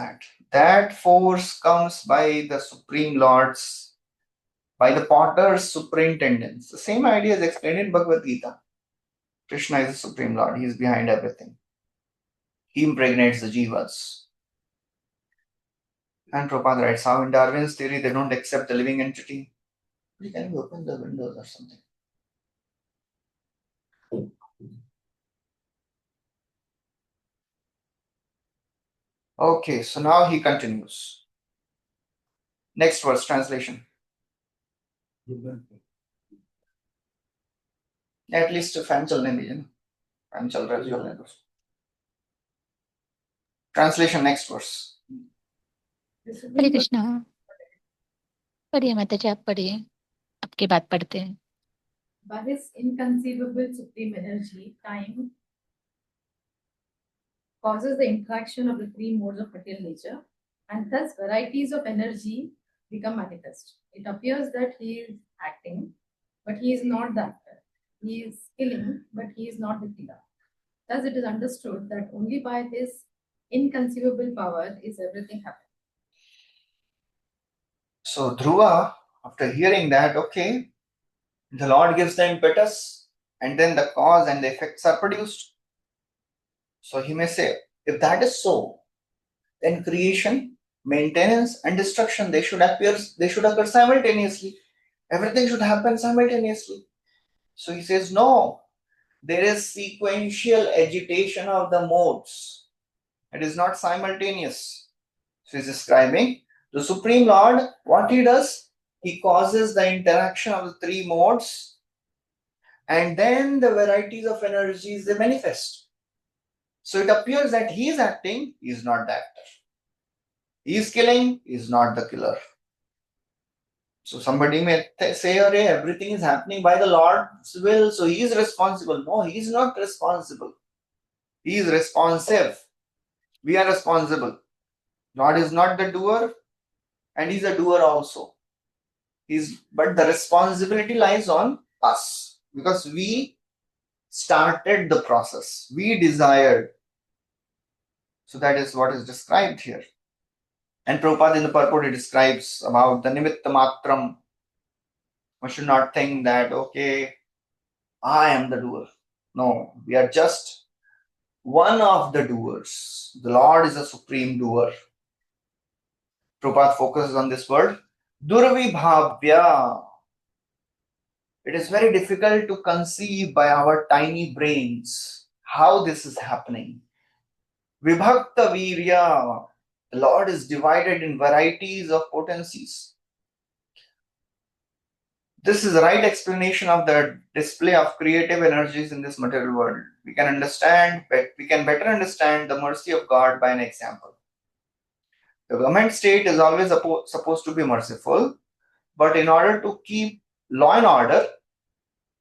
that force comes by the Supreme Lord's, by the potter's superintendence. The same idea is explained in Bhagavad Gita. Krishna is the Supreme Lord. He is behind everything. He impregnates the jivas. And Prabhupada writes how in Darwin's theory they don't accept the living entity. Can you open the windows or something? Okay, so now he continues. Next verse, translation. At least fan chalne dijiye na. Fan chal raha hai, chalne do. Translation, next verse. हरे कृष्णा। पढ़िए माता जी, आप पढ़िए, आपके बाद पढ़ते हैं। By his inconceivable supreme energy, time causes the interaction of the three modes of material nature, and thus varieties of energy become manifest. It appears that he is acting, but he is not the actor. He is killing, but he is not the killer. Thus, it is understood that only by his inconceivable power is everything happening. So Dhruva, after hearing that, okay, the Lord gives the impetus, and then the cause and the effects are produced. So he may say, if that is so, then creation, maintenance, and destruction, they should occur simultaneously. Everything should happen simultaneously. So he says, no, there is sequential agitation of the modes. It is not simultaneous. So he's describing the Supreme Lord, what he does, he causes the interaction of the three modes, and then the varieties of energies they manifest. So it appears that he is acting, he is not the actor. He is killing, he is not the killer. So somebody may say, "Arey, everything is happening by the Lord's will, so he is responsible." No, he is not responsible. He is responsive. We are responsible. Lord is not the doer, and he's a doer also. But the responsibility lies on us because we started the process. We desired. So that is what is described here. And Prabhupada in the purport he describes about the nimitta matram. One should not think that, okay, I am the doer. No, we are just one of the doers. The Lord is a supreme doer. Prabhupada focuses on this word, durvibhavya. It is very difficult to conceive by our tiny brains how this is happening. Vibhakta virya. The Lord is divided in varieties of potencies. This is the right explanation of the display of creative energies in this material world. We can better understand the mercy of God by an example. The government state is always supposed to be merciful, but in order to keep law and order,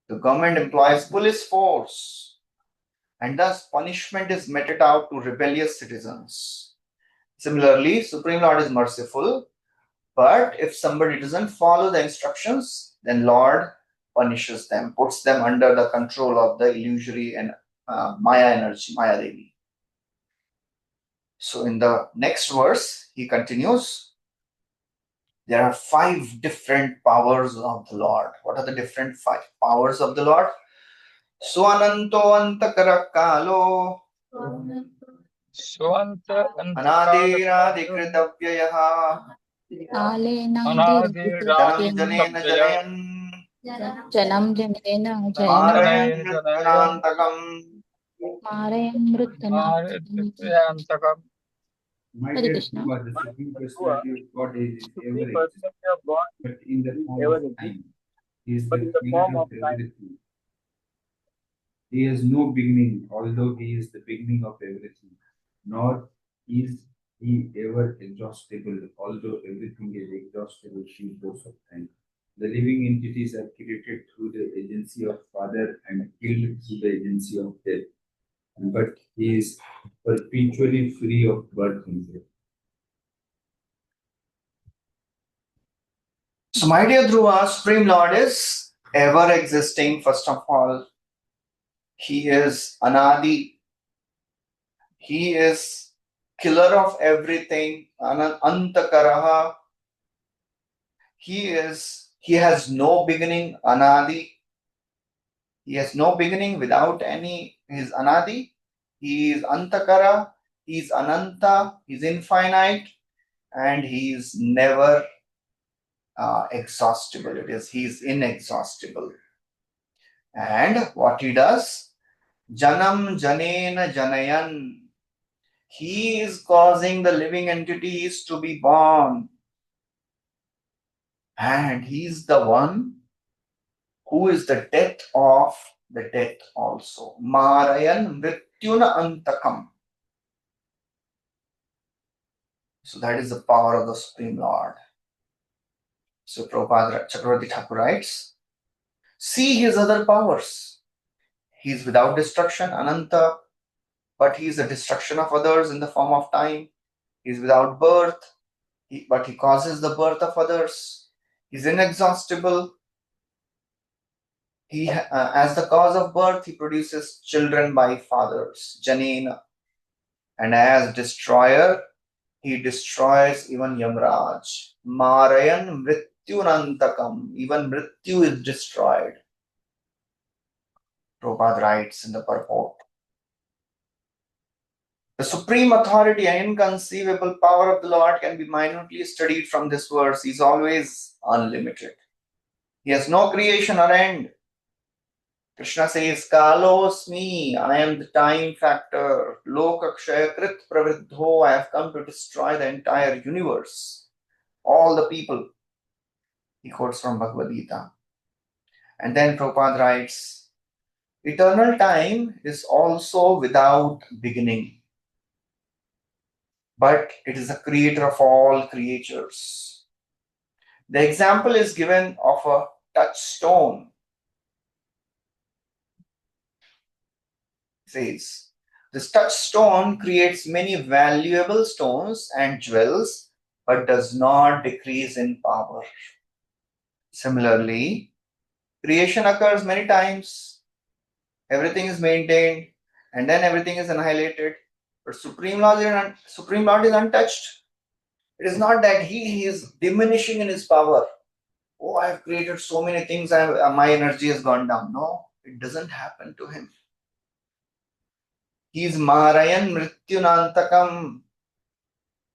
the government employs police force, and thus punishment is meted out to rebellious citizens. Similarly, Supreme Lord is merciful, but if somebody doesn't follow the instructions, then Lord punishes them, puts them under the control of the illusory and Maya energy, Maya Devi. So in the next verse, he continues, There are 5 different powers of the Lord. What are the different 5 powers of the Lord? Swananto antakara kalo Swanta Anadiradikritavyayah Janam janena Anadiradirgitavya janayan Janam janena Marayan jayanam Janayana mrityunantakam. Marayam Mrutana. Janayana My Hare dear Krishna. Shiva, the Supreme Personality of Godhead is Supreme ever existing, Personality of God but in the is form ever of exists, time. He is but the in the creator form of of time. everything. He has no beginning, although he is the beginning of everything. Nor is he ever exhaustible, although everything is exhaustible in course of time. The living entities are created through the agency of Father and killed through the agency of death. But he is perpetually free of birth and death. So, my dear Dhruva, Supreme Lord is ever existing, first of all. He is Anadi. He is killer of everything. Antakaraha. He has no beginning, Anadi. He has no beginning without any. He is Anadi. He is Antakara. He is Ananta. He is infinite. And he is never exhaustible. He is inexhaustible. And what he does? Janam janena janayan. He is causing the living entities to be born. And he is the one who is the death of the death also. Marayan mrityuna antakam. So that is the power of the Supreme Lord. So Prabhupada Chakravarti Thakur writes, see his other powers. He is without destruction, Ananta, but he is the destruction of others in the form of time. He is without birth, but he causes the birth of others. He is inexhaustible. He, as the cause of birth, he produces children by fathers, Janena. And as destroyer, he destroys even Yamraj. Marayan mrityunantakam. Even Mrityu is destroyed. Prabhupada writes in the purport. The supreme authority and inconceivable power of the Lord can be minutely studied from this verse. He is always unlimited. He has no creation or end. Krishna says, Kalosmi, I am the time factor. Lokakshaya krit pravidho, I have come to destroy the entire universe. All the people. He quotes from Bhagavad Gita. And then Prabhupada writes, eternal time is also without beginning. But it is the creator of all creatures. The example is given of a touchstone. It says, this touchstone creates many valuable stones and jewels, but does not decrease in power. Similarly, creation occurs many times, everything is maintained, and then everything is annihilated. But Supreme Lord is untouched. It is not that he is diminishing in his power. Oh, I have created so many things, my energy has gone down. No, it doesn't happen to him. He is Marayan Mrityunantakam.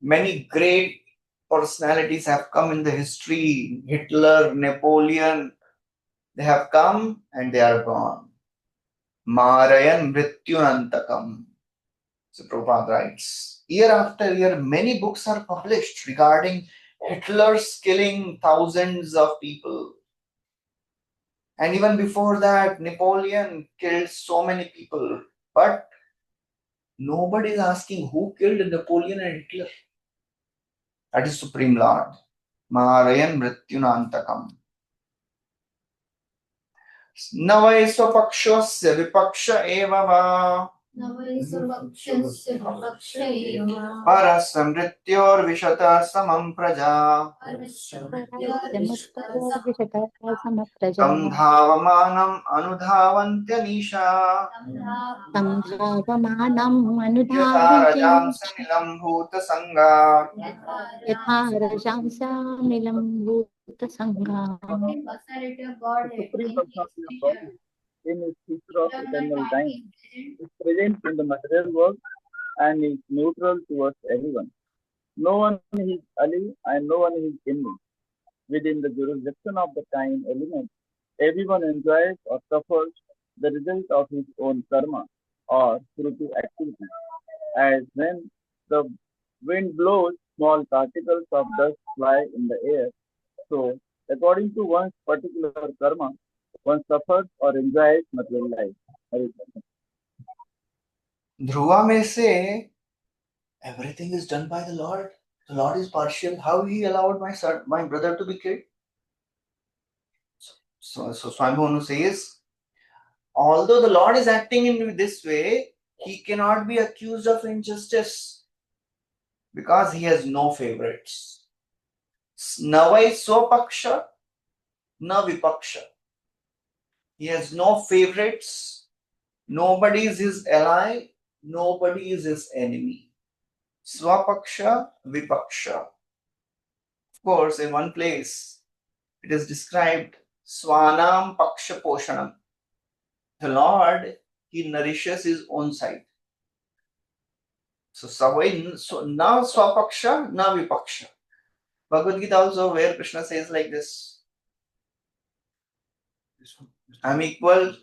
Many great personalities have come in the history. Hitler, Napoleon, they have come and they are gone. Marayan Mrityunantakam. So Prabhupada writes, year after year, many books are published regarding Hitler's killing thousands of people. And even before that, Napoleon killed so many people. But nobody is asking who killed Napoleon and Hitler. That is Supreme Lord. Marayan Mrityunantakam. Navai swapakshasya vipaksha eva va. परस्य मृत्योर्विशतः समं प्रजा तं धावमानम् अनुधावन्त्यनीशा यथा रजांसनिलं भूतसङ्गा Personality of God The Supreme Personality of Godhead, in his feature of eternal time, is present in the material world and is neutral towards everyone. No one is ally and no one is enemy. Within the jurisdiction of the time element, everyone enjoys or suffers the result of his own karma or fruitive activity. As when the wind blows, small particles of dust fly in the air. So, according to one's particular karma, one suffers or enjoys material life. Hare Krishna. Dhruva may say, everything is done by the Lord. The Lord is partial. How he allowed my brother to be killed? So Swambhanu says, although the Lord is acting in this way, he cannot be accused of injustice because he has no favorites. Navai swapaksha, na vipaksha. He has no favorites. Nobody is his ally. Nobody is his enemy. Swapaksha, vipaksha. Of course, in one place, it is described Swanam Paksha Poshanam. The Lord, he nourishes his own side. So now Swapaksha, na Vipaksha. Bhagavad Gita also, where Krishna says like this, I'm equal.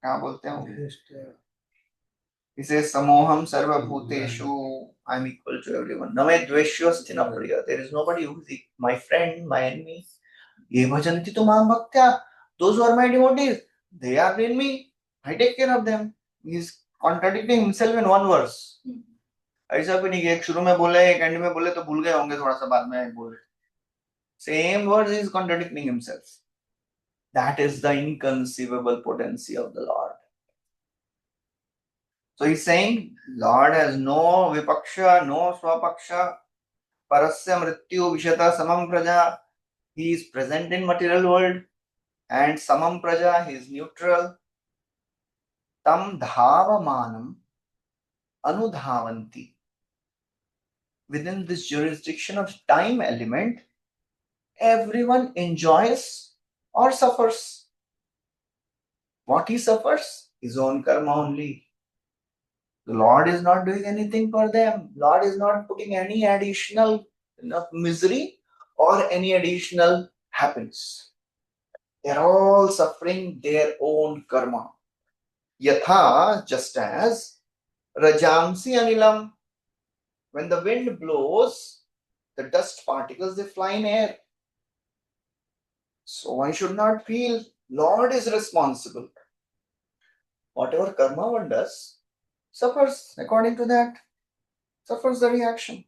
क्या बोलते हैं? He says, Samoham Sarva Bhuteshu, I'm equal to everyone. Name Dveshyosthi na priya. There is nobody who is my friend, my enemy. Ye bhajanti tu mam bhaktya. Those who are my devotees, they are in me. I take care of them. He is contradicting himself in one verse. ऐसा भी नहीं कि एक शुरू में बोले एक and में बोले तो भूल गए होंगे थोड़ा सा बाद में बोले. Same words he is contradicting himself. That is the inconceivable potency of the Lord. So he's saying, Lord has no vipaksha, no swapaksha, parasya mrityu vishata samam praja. He is present in material world and samam praja, he is neutral. Tam dhavamanam anudhavanti. Within this jurisdiction of time element, everyone enjoys or suffers. What he suffers? His own karma only. The Lord is not doing anything for them. Lord is not putting any additional misery or any additional happiness. They are all suffering their own karma. Yatha, just as Rajamsi Anilam, when the wind blows, the dust particles, they fly in air. So one should not feel Lord is responsible. Whatever karma one does, suffers according to that, suffers the reaction.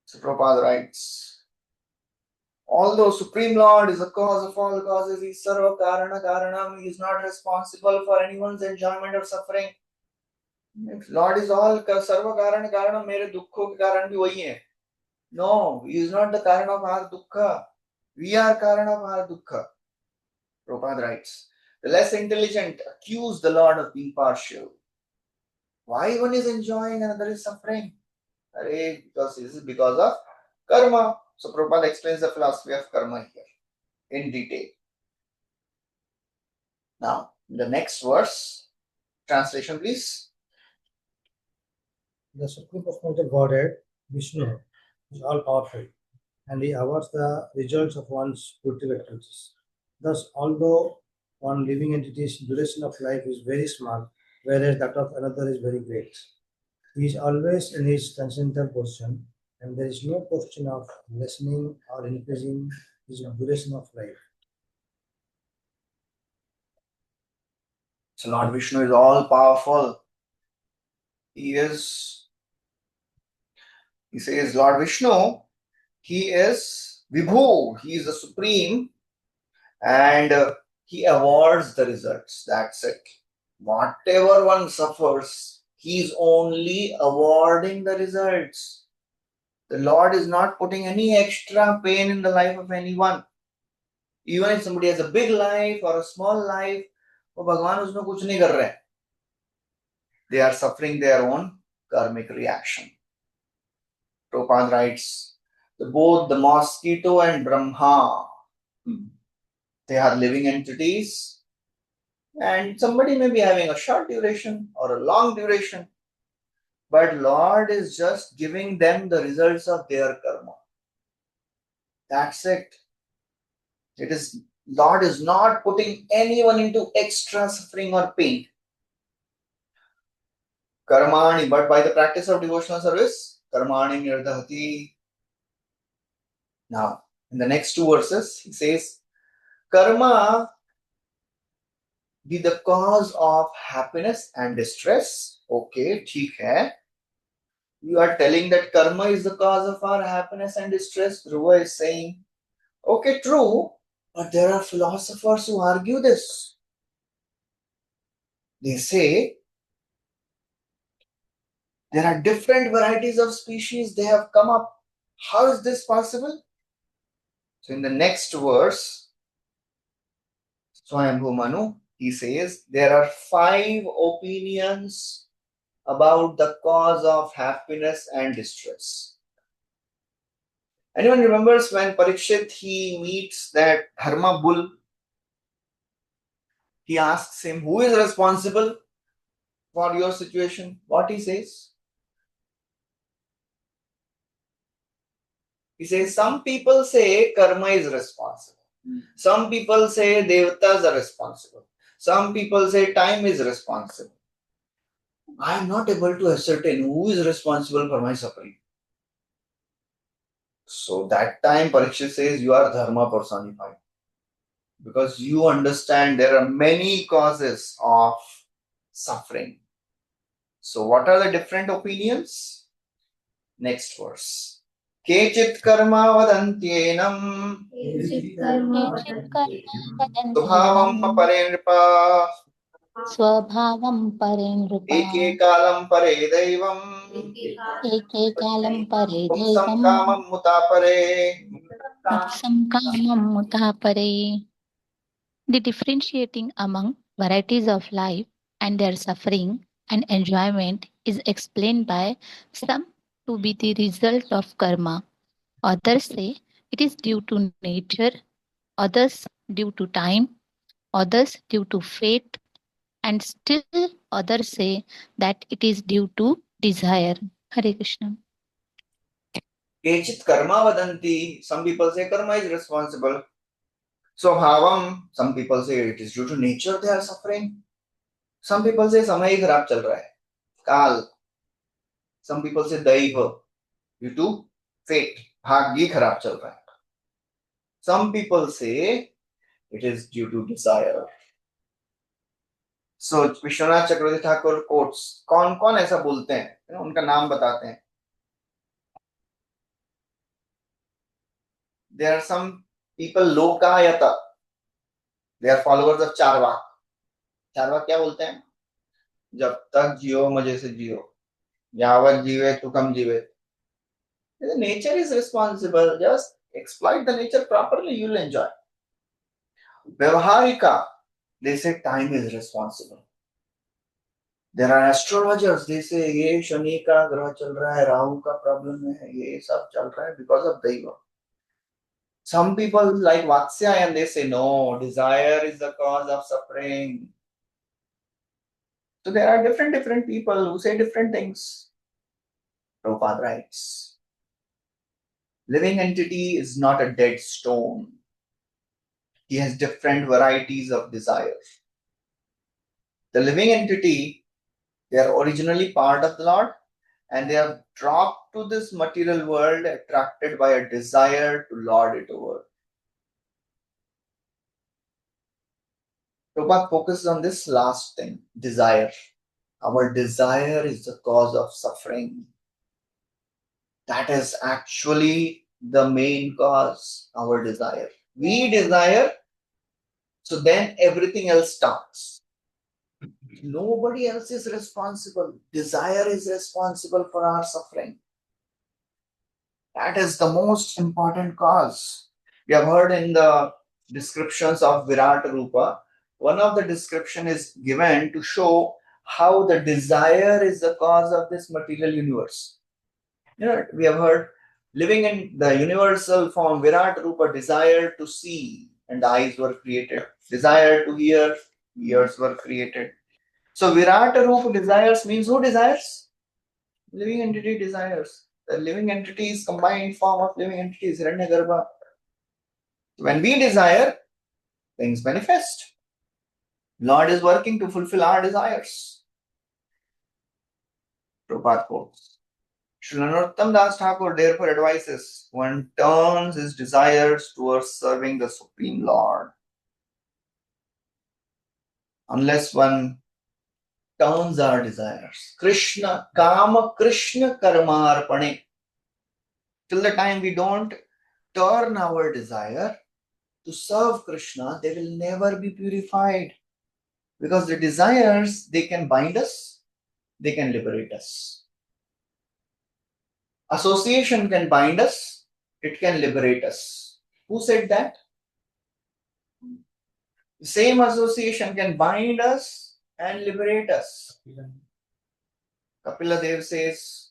So Prabhupada writes, although Supreme Lord is the cause of all causes, he is Sarva Karana Karanam, he is not responsible for anyone's enjoyment or suffering. If Lord is all Sarva Karana Karanam, mere dukkho ke karan bhi wahi hai. No, he is not the Karana of our dukkha. We are Karana of our dukkha. Prabhupada writes, the less intelligent accuse the Lord of being partial. Why one is enjoying and another is suffering? Because this is because of karma. So Prabhupada explains the philosophy of karma here in detail. Now, the next verse, translation please. The Supreme Personality of Godhead, Vishnu, is all powerful and he awards the results of one's spiritual activities. Thus, although one living entity's duration of life is very small, whereas that of another is very great, he is always in his transcendental position, and there is no question of lessening or increasing his duration of life. So Lord Vishnu is all powerful. He says Lord Vishnu, he is Vibhu, he is the supreme, and he awards the results. That's it. Whatever one suffers, he is only awarding the results. The Lord is not putting any extra pain in the life of anyone. Even if somebody has a big life or a small life, वो भगवान उसमें कुछ नहीं कर रहे. They are suffering their own karmic reaction. Prabhupada writes, both the mosquito and Brahma, they are living entities, and somebody may be having a short duration or a long duration, but Lord is just giving them the results of their karma. That's it. Lord is not putting anyone into extra suffering or pain. Karmani, but by the practice of devotional service, karmani nirdhati. Now, in the next two verses, he says, karma be the cause of happiness and distress. Okay, theek hai. You are telling that karma is the cause of our happiness and distress. Dhruva is saying, okay, true, but there are philosophers who argue this. They say there are different varieties of species they have come up. How is this possible? So in the next verse, Swayambhu Manu, he says there are 5 opinions about the cause of happiness and distress. Anyone remembers when Parikshit he meets that Dharma bull? He asks him, who is responsible for your situation? What he says? He says, some people say karma is responsible. Some people say devatas are responsible. Some people say time is responsible. I am not able to ascertain who is responsible for my suffering. So that time Parikshit says, you are dharma personified. Because you understand there are many causes of suffering. So what are the different opinions? Next verse. Kechit karma vadantyenam Subhavam pare nripa Swabhavam pare nrupa Eke kalam pare daivam eke kalam pare Pumsam devam kamam mutapare. upsam kamam mutapare. The differentiating among varieties of life and their suffering and enjoyment is explained by some to be the result of karma. Others say it is due to nature, others due to time, others due to fate, and still others say that it is due to desire. Hare Krishna. Kechit karma vadanti. Some people say karma is responsible. Swabhavam. Some people say it is due to nature they are suffering. Some people say समय ही खराब चल रहा है. काल. Some people say दैव. Due to fate. भाग्य ही खराब चल रहा है. Some people say it is due to desire. So Vishwanath Chakraborty Thakur quotes. कौन कौन ऐसा बोलते हैं? उनका नाम बताते हैं. There are some people lokayata. They are followers of Charvaka. Charvaka क्या बोलते हैं? जब तक जियो मजे से जियो, यावत जीवे तुकम जीवे. The nature is responsible. Just exploit the nature properly, you will enjoy. Vyavaharika, they say time is responsible. There are astrologers, they say ये शनि का ग्रह चल रहा है, राहु का प्रॉब्लम है, ये सब चल रहा है because of दैव. Some people like Vatsyayana, they say no, desire is the cause of suffering. So there are different people who say different things. Prabhupada writes, living entity is not a dead stone. He has different varieties of desire. The living entity, they are originally part of the Lord and they have dropped to this material world attracted by a desire to lord it over. Prabhupada focuses on this last thing, desire. Our desire is the cause of suffering. That is actually the main cause, our desire. We desire, so then everything else starts. Nobody else is responsible. Desire is responsible for our suffering. That is the most important cause. We have heard in the descriptions of Virat Rupa, one of the description is given to show how the desire is the cause of this material universe. We have heard living in the universal form, Virat Rupa desired to see, and the eyes were created. Desire to hear, ears were created. So Virat Rupa desires means who desires? Living entity desires. The living entity is combined form of living entities, Hiranyagarbha. When we desire, things manifest. Lord is working to fulfill our desires. Prabhupada quotes. Srila Narottam Das Thakur therefore advises one turns his desires towards serving the Supreme Lord. Unless one turns our desires. Krishna, Kama Krishna Karmarpane. Till the time we don't turn our desire to serve Krishna, they will never be purified. Because the desires, they can bind us, they can liberate us. Association can bind us, it can liberate us. Who said that? The same association can bind us and liberate us. Kapila Dev says,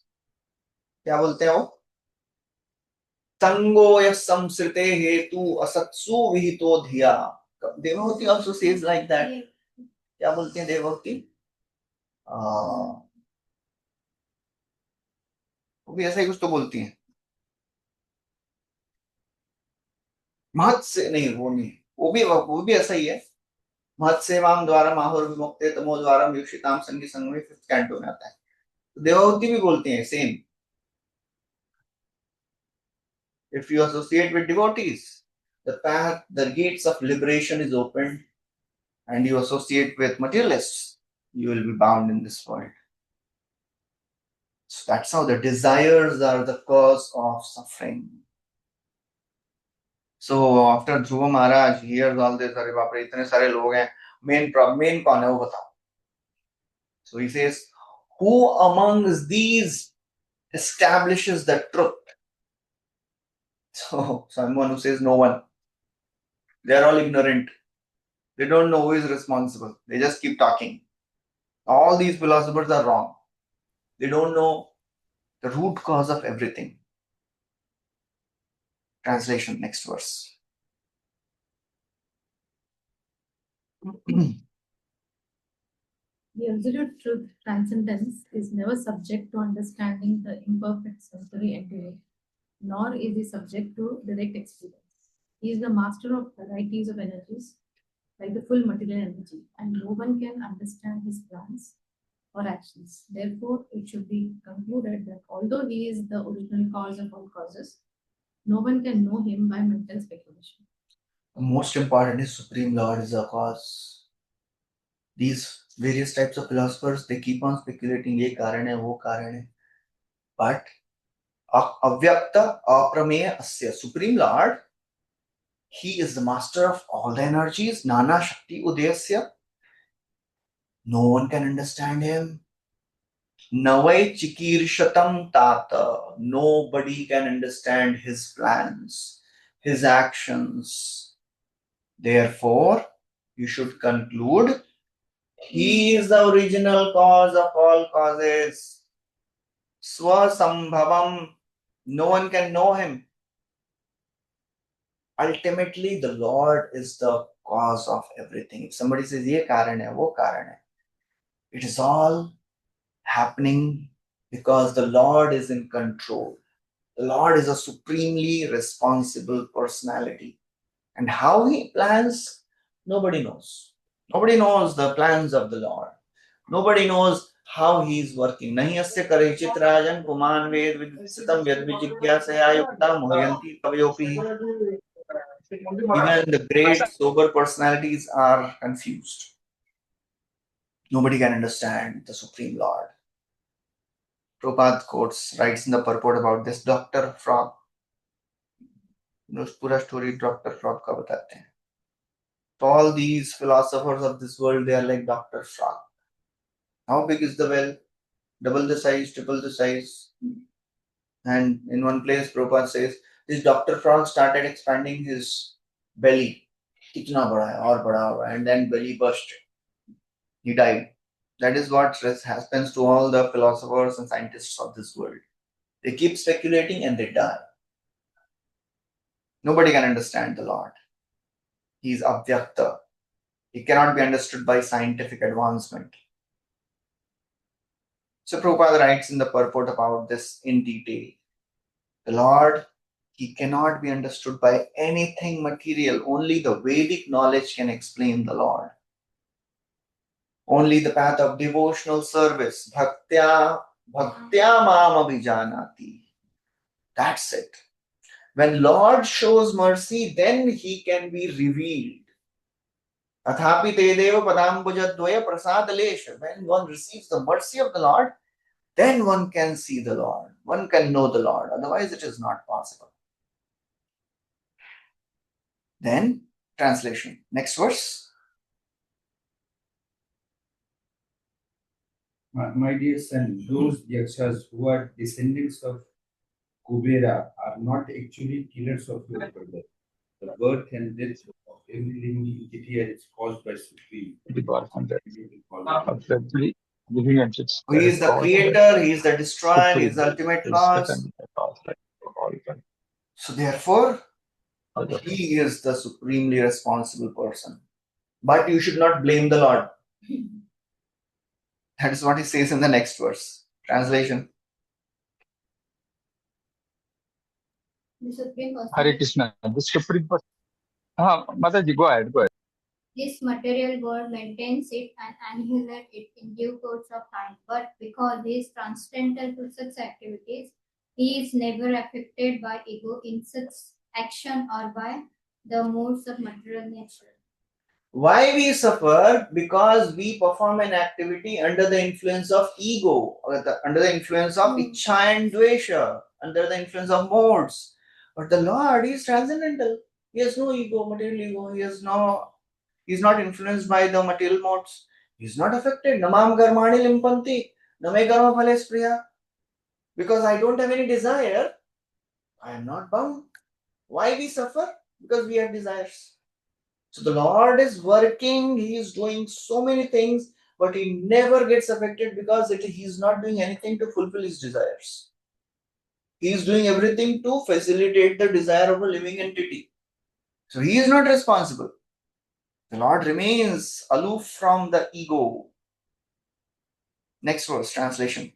क्या बोलते हैं वो? संगो यः संसृते हेतु असत्सु विहितो धिया. Devavati also says like that. क्या बोलते हैं Devavati? वो भी ऐसा ही कुछ तो बोलती हैं. महत् से नहीं, वो नहीं, वो भी ऐसा ही है. महत् सेवाम द्वारा माहुर विमुक्ते तमो द्वारा युषिताम संगी संग में 5th कैंटो में आता है. तो देवावती भी बोलती हैं same. If you associate with devotees, the path, the gates of liberation is opened, and you associate with materialists, you will be bound in this world. So that's how the desires are the cause of suffering. So after Dhruva Maharaj hears all this, अरे बाप रे इतने सारे लोग हैं, main कौन है वो बताओ. So he says, who amongst these establishes the truth? So someone who says no one. They are all ignorant. They don't know who is responsible. They just keep talking. All these philosophers are wrong. They don't know the root cause of everything. Translation, next verse. The absolute truth, transcendence, is never subject to understanding the imperfect sensory entity, nor is he subject to direct experience. He is the master of varieties of energies, like the full material energy, and no one can understand his plans or actions. Therefore, it should be concluded that although he is the original cause of all causes, no one can know him by mental speculation. Most important is Supreme Lord is the cause. These various types of philosophers, they keep on speculating, ye karan hai, wo karan hai. But avyakta aprameya asya, Supreme Lord, he is the master of all the energies, nana shakti udayasya. No one can understand him. Navai chikirshatam tata, nobody can understand his plans, his actions. Therefore, you should conclude he is the original cause of all causes. Swasambhavam, no one can know him. Ultimately, the Lord is the cause of everything. If somebody says, ye karan hai, wo karan hai, it is all happening because the Lord is in control. The Lord is a supremely responsible personality. And how he plans, nobody knows. Nobody knows the plans of the Lord. Nobody knows how he is working. Nahi asya karechit rajan puman ved vidsitam yad vijigyasaya yukta muhyanti kavayopi. Even the great sober personalities are confused. Nobody can understand the Supreme Lord. Prabhupada writes in the purport about this. Dr. Frog, पूरा story Dr. Frog का बताते हैं. All these philosophers of this world, they are like Dr. Frog. How big is the well? Double the size, triple the size. And in one place, Prabhupada says, this Dr. Frog started expanding his belly. Kitna bada hai, aur bada ho raha hai, and then belly burst. He died. That is what happens to all the philosophers and scientists of this world. They keep speculating and they die. Nobody can understand the Lord. He is Avyakta. He cannot be understood by scientific advancement. So Prabhupada writes in the purport about this in detail. The Lord, He cannot be understood by anything material. Only the Vedic knowledge can explain the Lord. Only the path of devotional service, bhaktya mam abhijanati. That's it. When Lord shows mercy, then He can be revealed. Athapi tedeva padambujadvaya prasadalesha. When one receives the mercy of the Lord, then one can see the Lord. One can know the Lord. Otherwise, it is not possible. Then, translation. Next verse. My dear son, those yakshas who are descendants of Kubera are not actually killers of your brother. The birth and death of every living entity is caused by Supreme. The God hundred of every living entity. He is the creator, He is the destroyer, He is the ultimate cause. So therefore, He is the supremely responsible person. But you should not blame the Lord. That is what he says in the next verse. Translation. The Supreme Person. Hare Krishna. The Supreme Person. Mataji, go ahead. This material world maintains it and annihilates it in due course of time. But because he is transcendental to such activities, he is never affected by ego in such action or by the modes of material nature. Why we suffer? Because we perform an activity under the influence of ego, or under the influence of ichcha and dvesha, under the influence of modes. But the Lord is transcendental. He has no ego, material ego. He is not influenced by the material modes. He is not affected. Namam karmani limpanti, name karma phale spriya. Because I don't have any desire, I am not bound. Why we suffer? Because we have desires. So the Lord is working, He is doing so many things, but He never gets affected because He is not doing anything to fulfill His desires. He is doing everything to facilitate the desire of a living entity. So He is not responsible. The Lord remains aloof from the ego. Next verse, translation.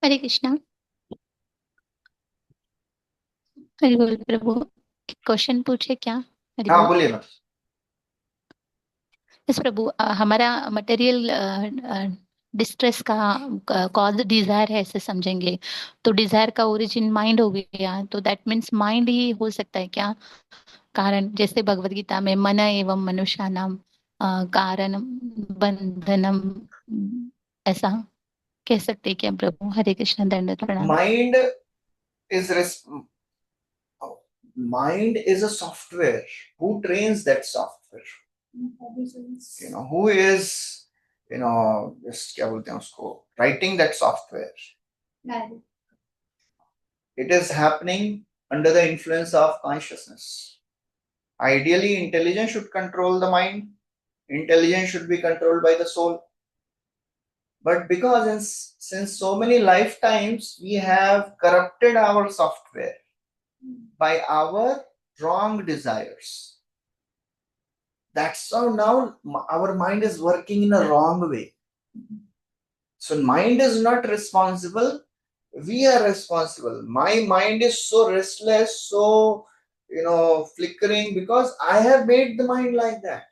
हरे कृष्णा हरि बोल प्रभु question पूछे क्या हरि हाँ बोल बोलिए ना. Yes प्रभु हमारा material distress का cause Dzire है ऐसे समझेंगे तो डिजायर का ओरिजिन माइंड हो गया तो दैट मीन्स माइंड ही हो सकता है क्या कारण जैसे भगवत गीता में मन एवं मनुष्यानाम कारण बंधनम ऐसा कह सकते हैं क्या प्रभु हरे कृष्ण दंडवत प्रणाम Mind is a software. Who trains that software? Who is just क्या बोलते हैं उसको, writing that software? It is happening under the influence of consciousness. Ideally, intelligence should control the mind. Intelligence should be controlled by the soul. But because since so many lifetimes we have corrupted our software by our wrong desires, that's how now our mind is working in a wrong way. So mind is not responsible. We are responsible. My mind is so restless, so flickering because I have made the mind like that.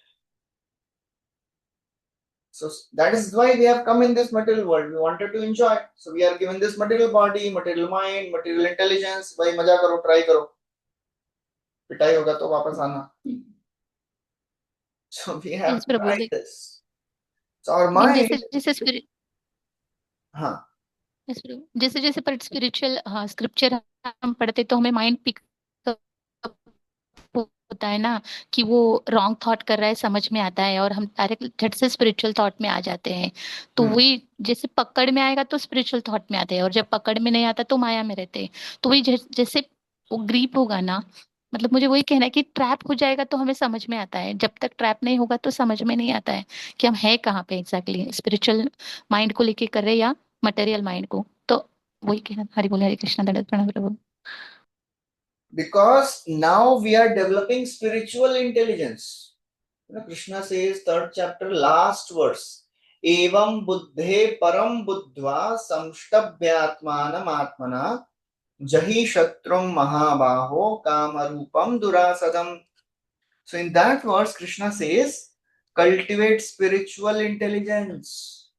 So that is why we have come in this material world. We wanted to enjoy. So we are given this material body, material mind, material intelligence. भाई मजा करो, try करो. पिटाई होगा तो वापस आना. So we have Yes, Prabhu. tried this. So our mind. हाँ. Yes, Prabhu. जैसे जैसे पर स्पिरिचुअल स्क्रिप्चर हम पढ़ते तो हमें माइंड पिक होता है ना कि वो रॉन्ग थॉट कर रहा है, समझ में आता है और हम डायरेक्ट झट से स्पिरिचुअल थॉट में आ जाते हैं। तो वही जैसे पकड़ में आएगा तो स्पिरिचुअल थॉट में आते हैं, और जब पकड़ में नहीं आता तो माया में रहते हैं। तो वही जैसे वो ग्रीप होगा ना, मतलब मुझे वही कहना है कि ट्रैप हो जाएगा तो हमें समझ में आता है, जब तक ट्रैप नहीं होगा तो समझ में नहीं आता है कि हम है कहाँ पे एग्जैक्टली, स्पिरिचुअल माइंड को लेके कर रहे हैं या मटेरियल माइंड को। तो वही कहना। हरि बोल, हरे कृष्णा, दंडवत प्रणाम प्रभु। Because now we are developing spiritual intelligence. Krishna says, third chapter, last verse. Evam buddhe param buddhva samshtabhyatmanam atmana jahi shatrum mahabaho kamarupam durasadam. So in that verse, Krishna says, cultivate spiritual intelligence.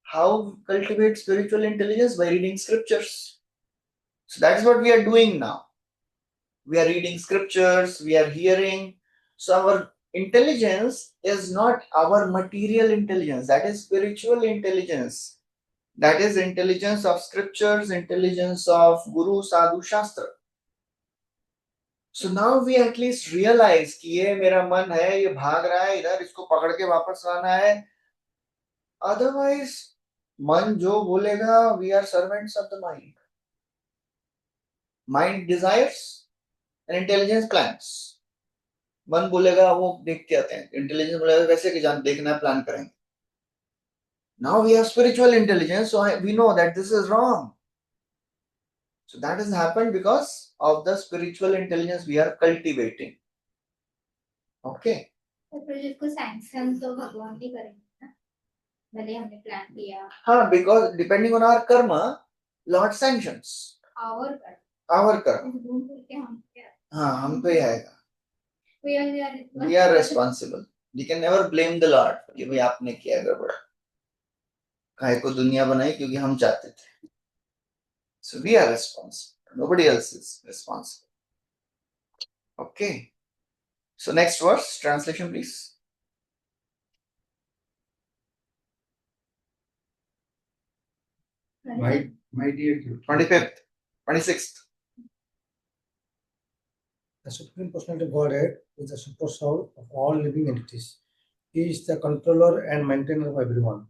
How cultivate spiritual intelligence? By reading scriptures. So that's what we are doing now. We are reading scriptures, we are hearing. So our intelligence is not our material intelligence, that is spiritual intelligence. That is intelligence of scriptures, intelligence of Guru, Sadhu, Shastra. So now we at least realize कि ये मेरा मन है, ये भाग रहा है इधर, इसको पकड़ के वापस लाना है. Otherwise, मन जो बोलेगा, we are servants of the mind. Mind desires and intelligence plans. मन बोलेगा वो देख के आते हैं, इंटेलिजेंस बोलेगा वैसे कि जान देखना है, प्लान करेंगे. Now we have spiritual intelligence, so we know that this is wrong. So that has happened because of the spiritual intelligence we are cultivating. Okay. तो फिर जिसको सैंक्शन तो भगवान भी करेंगे ना, भले हमने प्लान किया. हाँ, because depending on our karma, Lord sanctions. Our karma. घूम फिर के हम क्या, हाँ, हम पे ही आएगा. we We are responsible. We can never blame the Lord कि भाई आपने किया गड़बड़. काहे को दुनिया बनाई क्योंकि हम चाहते थे. So we are responsible. Nobody else is responsible. Okay. So next verse, translation please. My dear 25th, 26th. The Supreme Personality of Godhead is the super soul of all living entities. He is the controller and maintainer of everyone.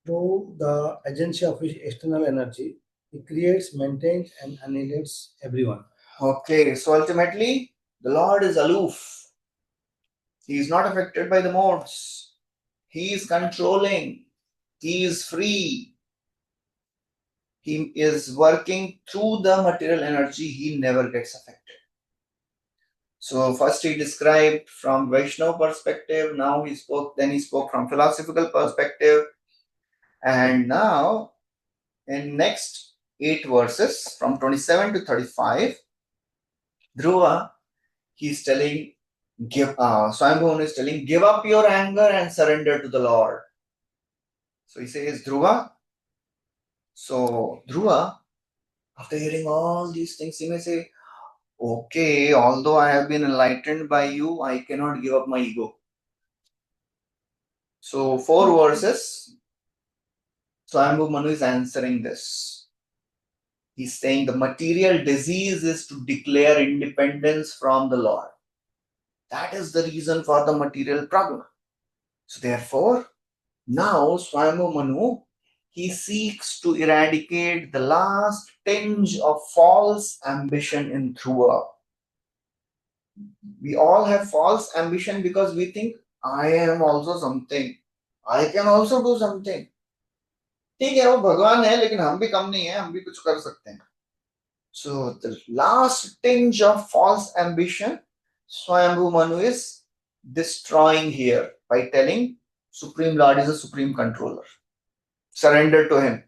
Through the agency of his external energy, he creates, maintains, and annihilates everyone. Okay, so ultimately, the Lord is aloof. He is not affected by the modes. He is controlling. He is free. He is working through the material energy. He never gets affected. So first he described from Vaishnava perspective. Now then he spoke from philosophical perspective. And now in next 8 verses from 27 to 35, Dhruva, he is telling, Swayambhuvan is telling, give up your anger and surrender to the Lord. So he says, Dhruva. So Dhruva, after hearing all these things, he may say, okay, although I have been enlightened by you, I cannot give up my ego. So 4 verses, Swayambhu Manu is answering this. He's saying the material disease is to declare independence from the Lord. That is the reason for the material problem. So therefore, now Swayambhu Manu, he seeks to eradicate the last tinge of false ambition in Dhruva. We all have false ambition because we think, I am also something. I can also do something. ठीक है, वो भगवान है, लेकिन हम भी कम नहीं है, हम भी कुछ कर सकते हैं. So the last tinge of false ambition, Swayambhu Manu is destroying here by telling Supreme Lord is a supreme controller. Surrender to him.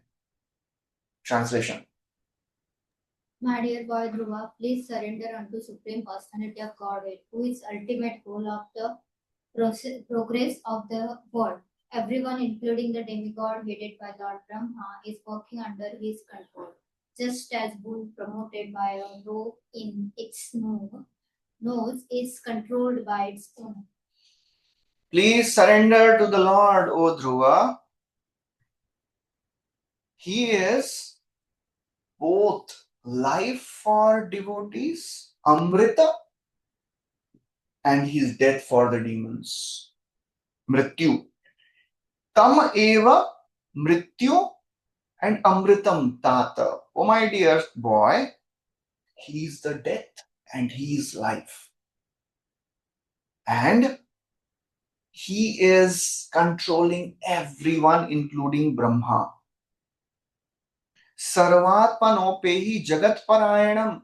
Translation. My dear boy Dhruva, please surrender unto Supreme Personality of Godhead, who is ultimate goal of the progress of the world. Everyone, including the demigod headed by Lord Brahma, is working under his control. Just as bull promoted by a rope in its nose is controlled by its owner. Please surrender to the Lord, O Dhruva. He is both life for devotees, Amrita, and he is death for the demons. Mrityu. Tam eva mrityu and amritam tata. Oh my dear boy, he is the death and he is life. And he is controlling everyone, including Brahma. Sarvatmanopehi jagat parayanam.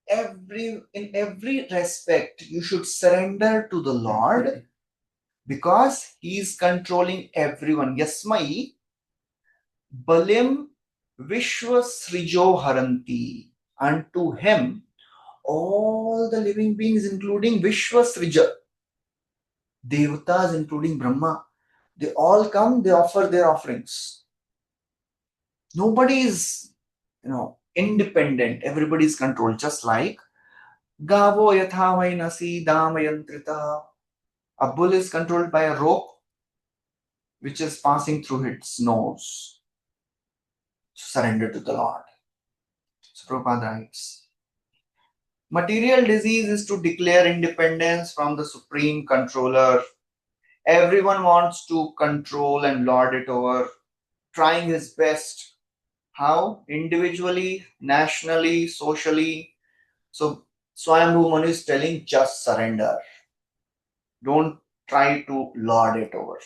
In every respect, you should surrender to the Lord because he is controlling everyone. Yasmai balim vishwasrijo haranti. Unto him, all the living beings, including Vishwasrija, Devatas, including Brahma, they all come, they offer their offerings. Nobody is, independent. Everybody is controlled. Just like Gavo yatha vainasi damayantrita. A bull is controlled by a rope which is passing through its nose. Surrender to the Lord. So Prabhupada writes, material disease is to declare independence from the supreme controller. Everyone wants to control and lord it over, trying his best. How? Individually, nationally, socially. So Swayambhu Manu is telling, just surrender. Don't try to lord it over.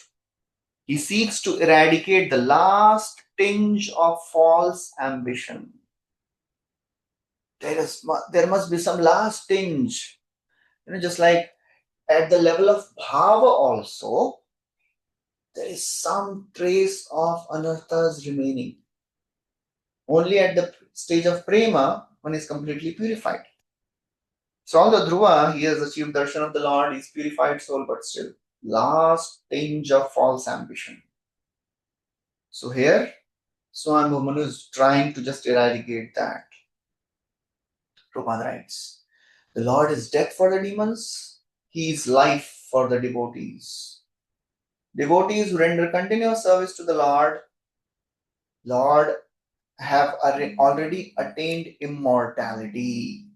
He seeks to eradicate the last tinge of false ambition. There must be some last tinge. Just like at the level of bhava also, there is some trace of anarthas remaining. Only at the stage of prema, one is completely purified. So all the Dhruva, he has achieved darshan of the Lord, he's purified soul, but still, last tinge of false ambition. So here, Swayambhu Manu is trying to just eradicate that. Prabhupada writes, the Lord is death for the demons, he is life for the devotees. Devotees who render continuous service to the Lord have already attained immortality.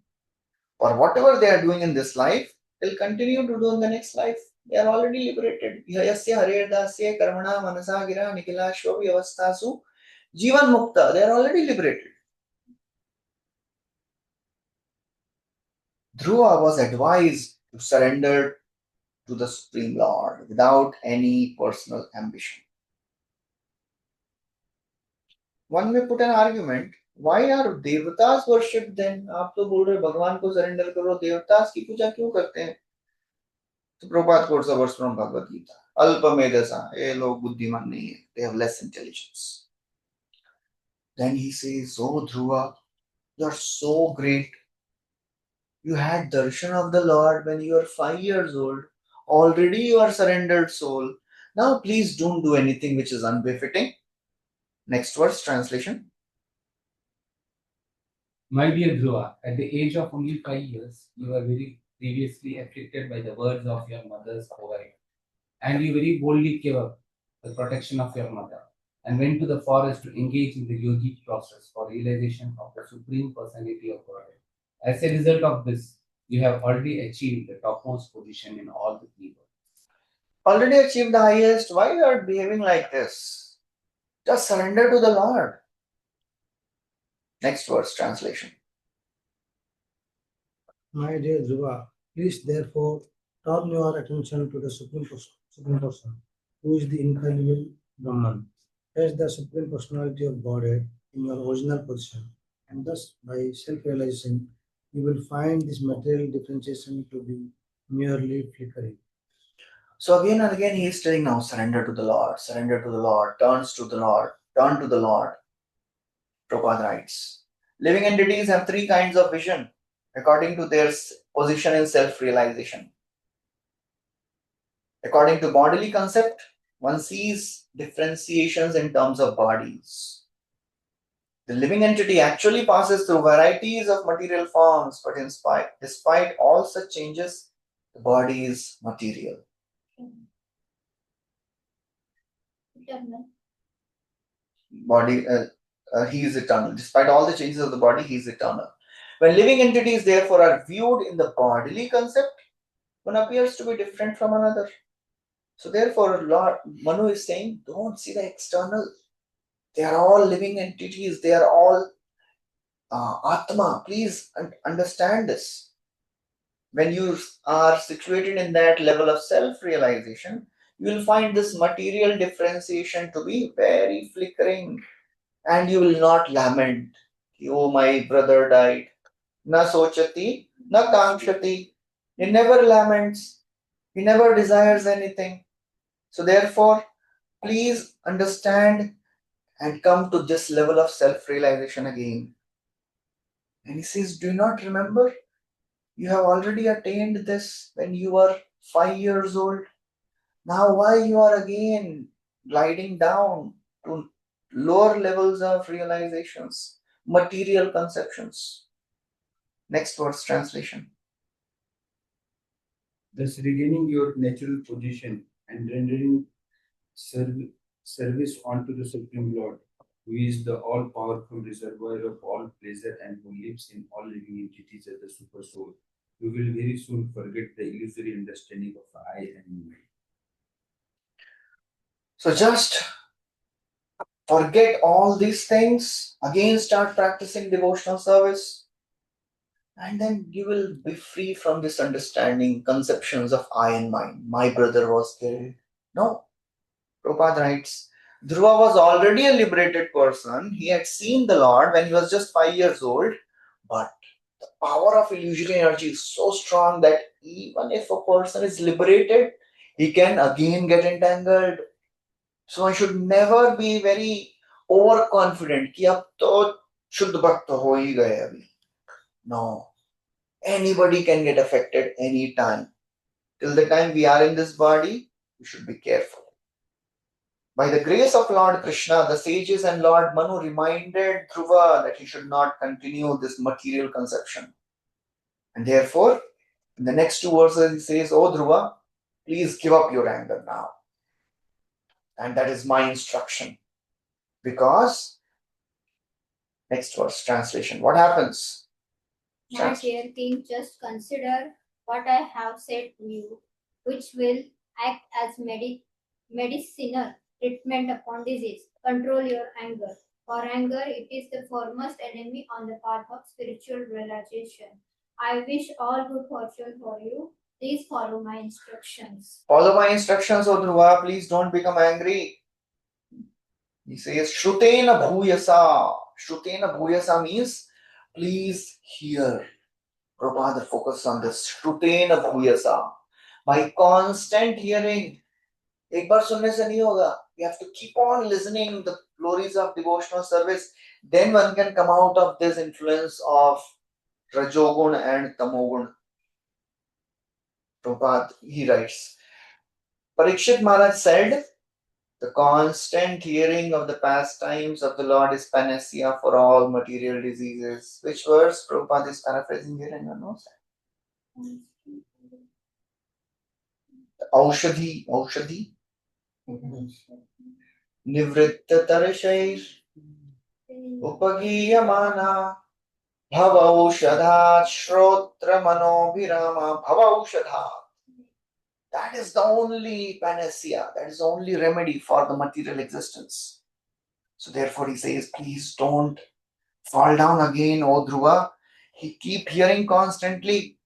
Or whatever they are doing in this life, they'll continue to do in the next life. They are already liberated. Yasya haredasya karmana manasa gira nikila shvavi avastasu jivan mukta. They are already liberated. Dhruva was advised to surrender to the Supreme Lord without any personal ambition. One may put an argument, why are devatas worshipped then? आप तो बोल रहे भगवान को surrender करो, देवतास की पूजा क्यों करते हैं? तो Prabhupada quotes a verse from Bhagavad Gita. Alpa medasa, ये लोग बुद्धिमान नहीं है. They have less intelligence. Then he says, oh Dhruva, you are so great. You had darshan of the Lord when you were 5 years old. Already you are surrendered soul. Now please don't do anything which is unbefitting. Next verse, translation. My dear Dhruva, at the age of only 5 years, you were very previously afflicted by the words of your mother's wife, and you very boldly gave up the protection of your mother and went to the forest to engage in the yogic process for realization of the Supreme Personality of Godhead. As a result of this, you have already achieved the topmost position in all the three worlds. Already achieved the highest. Why you are behaving like this? Just surrender to the Lord. Next verse, translation. My dear Dhruva, please therefore turn your attention to the Supreme Person, who is the infallible Brahman. As the Supreme Personality of Godhead in your original position, and thus by self-realization, you will find this material differentiation to be merely flickering. So again and again he is telling now, surrender to the Lord, surrender to the Lord, turns to the Lord, turn to the Lord. Prabhupada writes, living entities have three kinds of vision according to their position in self-realization. According to bodily concept, one sees differentiations in terms of bodies. The living entity actually passes through varieties of material forms, but despite all such changes, the body is material. Body, he is eternal. Despite all the changes of the body, he is eternal. When living entities therefore are viewed in the bodily concept, one appears to be different from another. So therefore, Lord Manu is saying, don't see the external. They are all living entities. They are all Atma. Please understand this. When you are situated in that level of self-realization, you will find this material differentiation to be very flickering, and you will not lament, oh my brother died. Na sochati, na kankshati. He never laments, he never desires anything. So therefore, please understand and come to this level of self-realization again. And he says, do you not remember? You have already attained this when you were 5 years old. Now why you are again gliding down to lower levels of realizations, material conceptions? Next verse translation. Thus regaining your natural position and rendering service unto the Supreme Lord, who is the all-powerful reservoir of all pleasure and who lives in all living entities as the super soul. You will very soon forget the illusory understanding of I and me. So just forget all these things, again start practicing devotional service, and then you will be free from this understanding, conceptions of I and mine. My brother was killed. No. Prabhupada writes, Dhruva was already a liberated person. He had seen the Lord when he was just 5 years old, but the power of illusory energy is so strong that even if a person is liberated, he can again get entangled. So I should never be very overconfident कि अब तो शुद्ध भक्त हो ही गए अभी. No. Anybody can get affected anytime. Till the time we are in this body, we should be careful. By the grace of Lord Krishna, the sages and Lord Manu reminded Dhruva that he should not continue this material conception. And therefore, in the next 2 verses, he says, Oh Dhruva, please give up your anger now. And that is my instruction. Because, next verse, translation. What happens? My dear king, just consider what I have said to you, which will act as medicinal treatment upon disease. Control your anger. For anger, it is the foremost enemy on the path of spiritual realization. I wish all good fortune for you. Please follow my instructions. Follow my instructions, O Dhruva. Please don't become angry. He says, Shrutena bhuyasa. Shrutena bhuyasa means, please hear. Prabhupada focus on this. Shrutena bhuyasa. By constant hearing. एक बार सुनने से नहीं होगा. You have to keep on listening the glories of devotional service. Then one can come out of this influence of Rajogun and Tamogun. Prabhupada, he writes, Parikshit Maharaj said, the constant hearing of the pastimes of the Lord is panacea for all material diseases. Which verse Prabhupada is paraphrasing here in your notes? Aushadhi. Nivritta Tarashair Upagiyamana Bhavaushadhat Shrotra Manobhirama Bhavaushadhat. That is the only panacea, that is the only remedy for the material existence. So therefore he says, please don't fall down again, O Dhruva. He keep hearing constantly.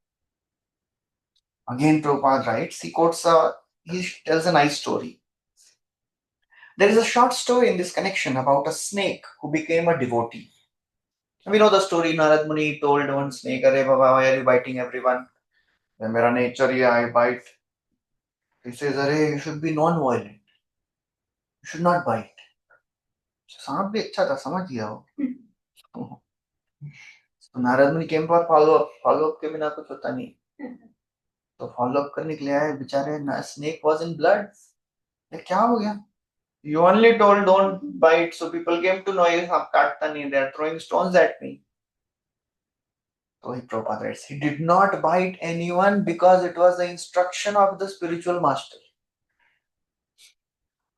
Again Prabhupada writes, he tells a nice story. There is a short story in this connection about a snake who became a devotee. We know the story. Narad Muni told one snake, Arey Baba, why are you biting everyone? Mera nature hai, I bite. He says, Arey, you should be non-violent. You should not bite. सांप भी अच्छा था, समझ गया वो. So Narad मुनि came for follow-up के बिना कुछ होता नहीं. तो follow-up करने के लिए आए बेचारे. Snake was in blood. क्या हो गया? You only told don't bite, so people came to know ये सांप काटता नहीं. They are throwing stones at me. So Prabhupada writes, he did not bite anyone because it was the instruction of the spiritual master.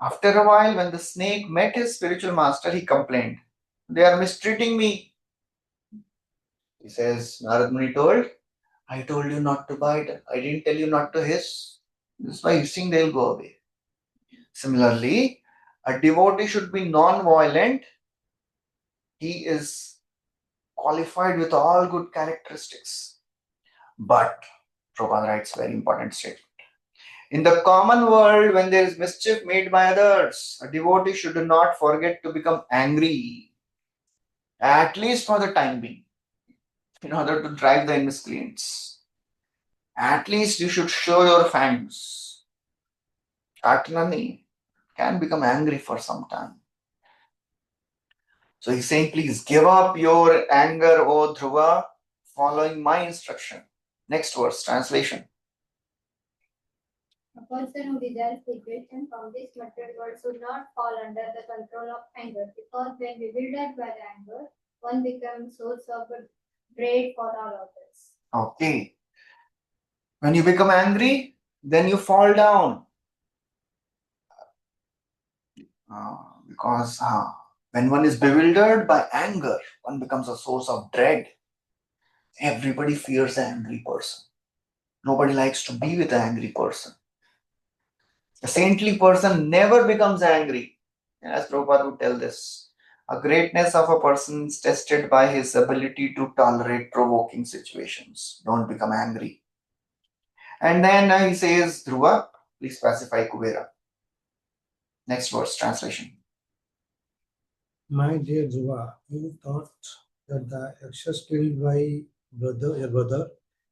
After a while, when the snake met his spiritual master, he complained, they are mistreating me. He says, Narad Muni told, I told you not to bite. I didn't tell you not to hiss. This is why hissing, they'll go away. Similarly, a devotee should be non-violent. He is qualified with all good characteristics. But, Prabhupada writes very important statement. In the common world, when there is mischief made by others, a devotee should not forget to become angry, at least for the time being, in order to drive the miscreants. At least you should show your fangs. Atnani can become angry for some time. So he's saying, please give up your anger, O Dhruva, following my instruction. Next verse, translation. A person who desires liberation from this material world should not fall under the control of anger, because when bewildered by the anger, one becomes source of dread for all others. Okay. When you become angry, then you fall down. Because when one is bewildered by anger, one becomes a source of dread. Everybody fears an angry person. Nobody likes to be with an angry person. A saintly person never becomes angry. As Prabhupada would tell this, a greatness of a person is tested by his ability to tolerate provoking situations. Don't become angry. And then he says, Dhruva, please pacify Kubera. Next verse, translation. My dear Dhruva, you thought that the Yakshas killed my brother, your brother,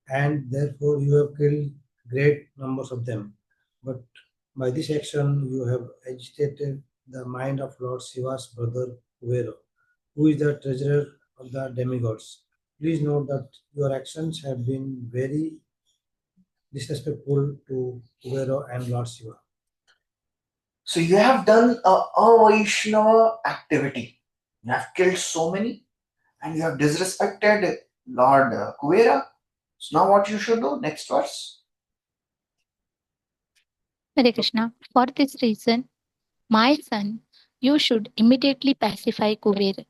and therefore you have killed great numbers of them. But by this action, you have agitated the mind of Lord Shiva's brother Kuvera, who is the treasurer of the demigods. Please note that your actions have been very disrespectful to Kuvera and Lord Shiva. So you have done a Vaishnava activity. You have killed so many and you have disrespected Lord Kuvera. So now what you should do? Next verse. Hare Krishna. For this reason, my son, you should immediately pacify Kuber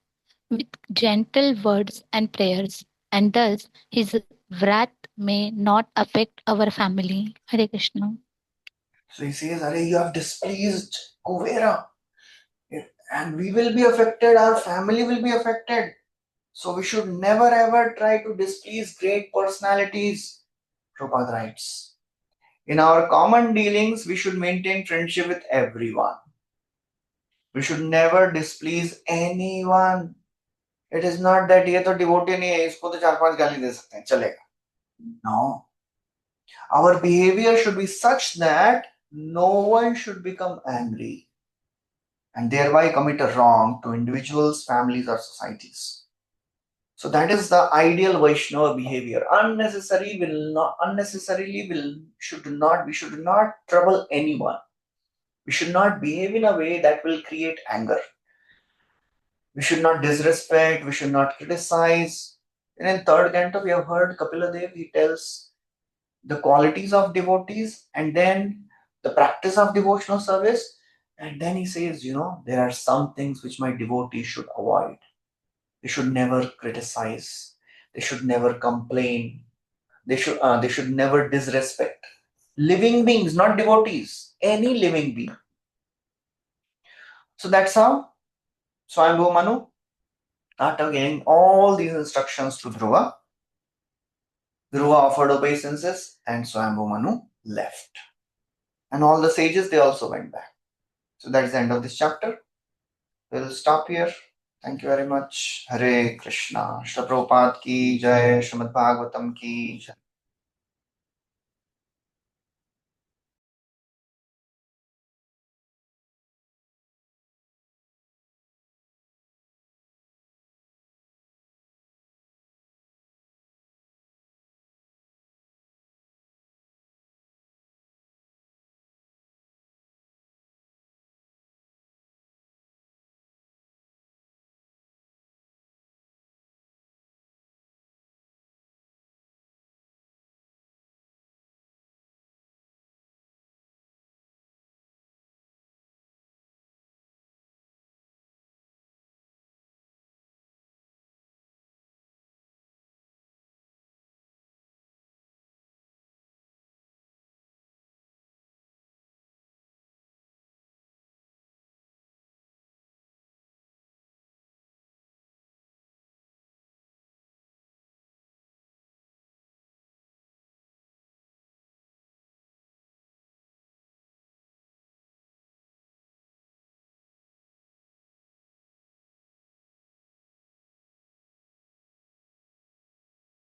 with gentle words and prayers, and thus his wrath may not affect our family. Hare Krishna. So he says, Are you have displeased Kuvera and we will be affected, our family will be affected. So we should never ever try to displease great personalities, Prabhupada writes. In our common dealings, we should maintain friendship with everyone. We should never displease anyone. It is not that ये तो devotee नहीं है, इसको तो 4-5 गाली दे सकते हैं, चलेगा. No. Our behavior should be such that no one should become angry and thereby commit a wrong to individuals, families, or societies. So that is the ideal Vaishnava behavior. We should not trouble anyone. We should not behave in a way that will create anger. We should not disrespect, we should not criticize. And in third canto, we have heard Kapila Dev, he tells the qualities of devotees and then the practice of devotional service. And then he says, there are some things which my devotees should avoid. They should never criticize. They should never complain. They should never disrespect. Living beings, not devotees. Any living being. So that's how Swayambhu Manu, after giving all these instructions to Dhruva, Dhruva offered obeisances and Swayambhu Manu left. And all the sages, they also went back. So that's the end of this chapter. We'll stop here. Thank you very much. Hare Krishna. Shri Prabhupada ki jai. Srimad Bhagvatam ki jai.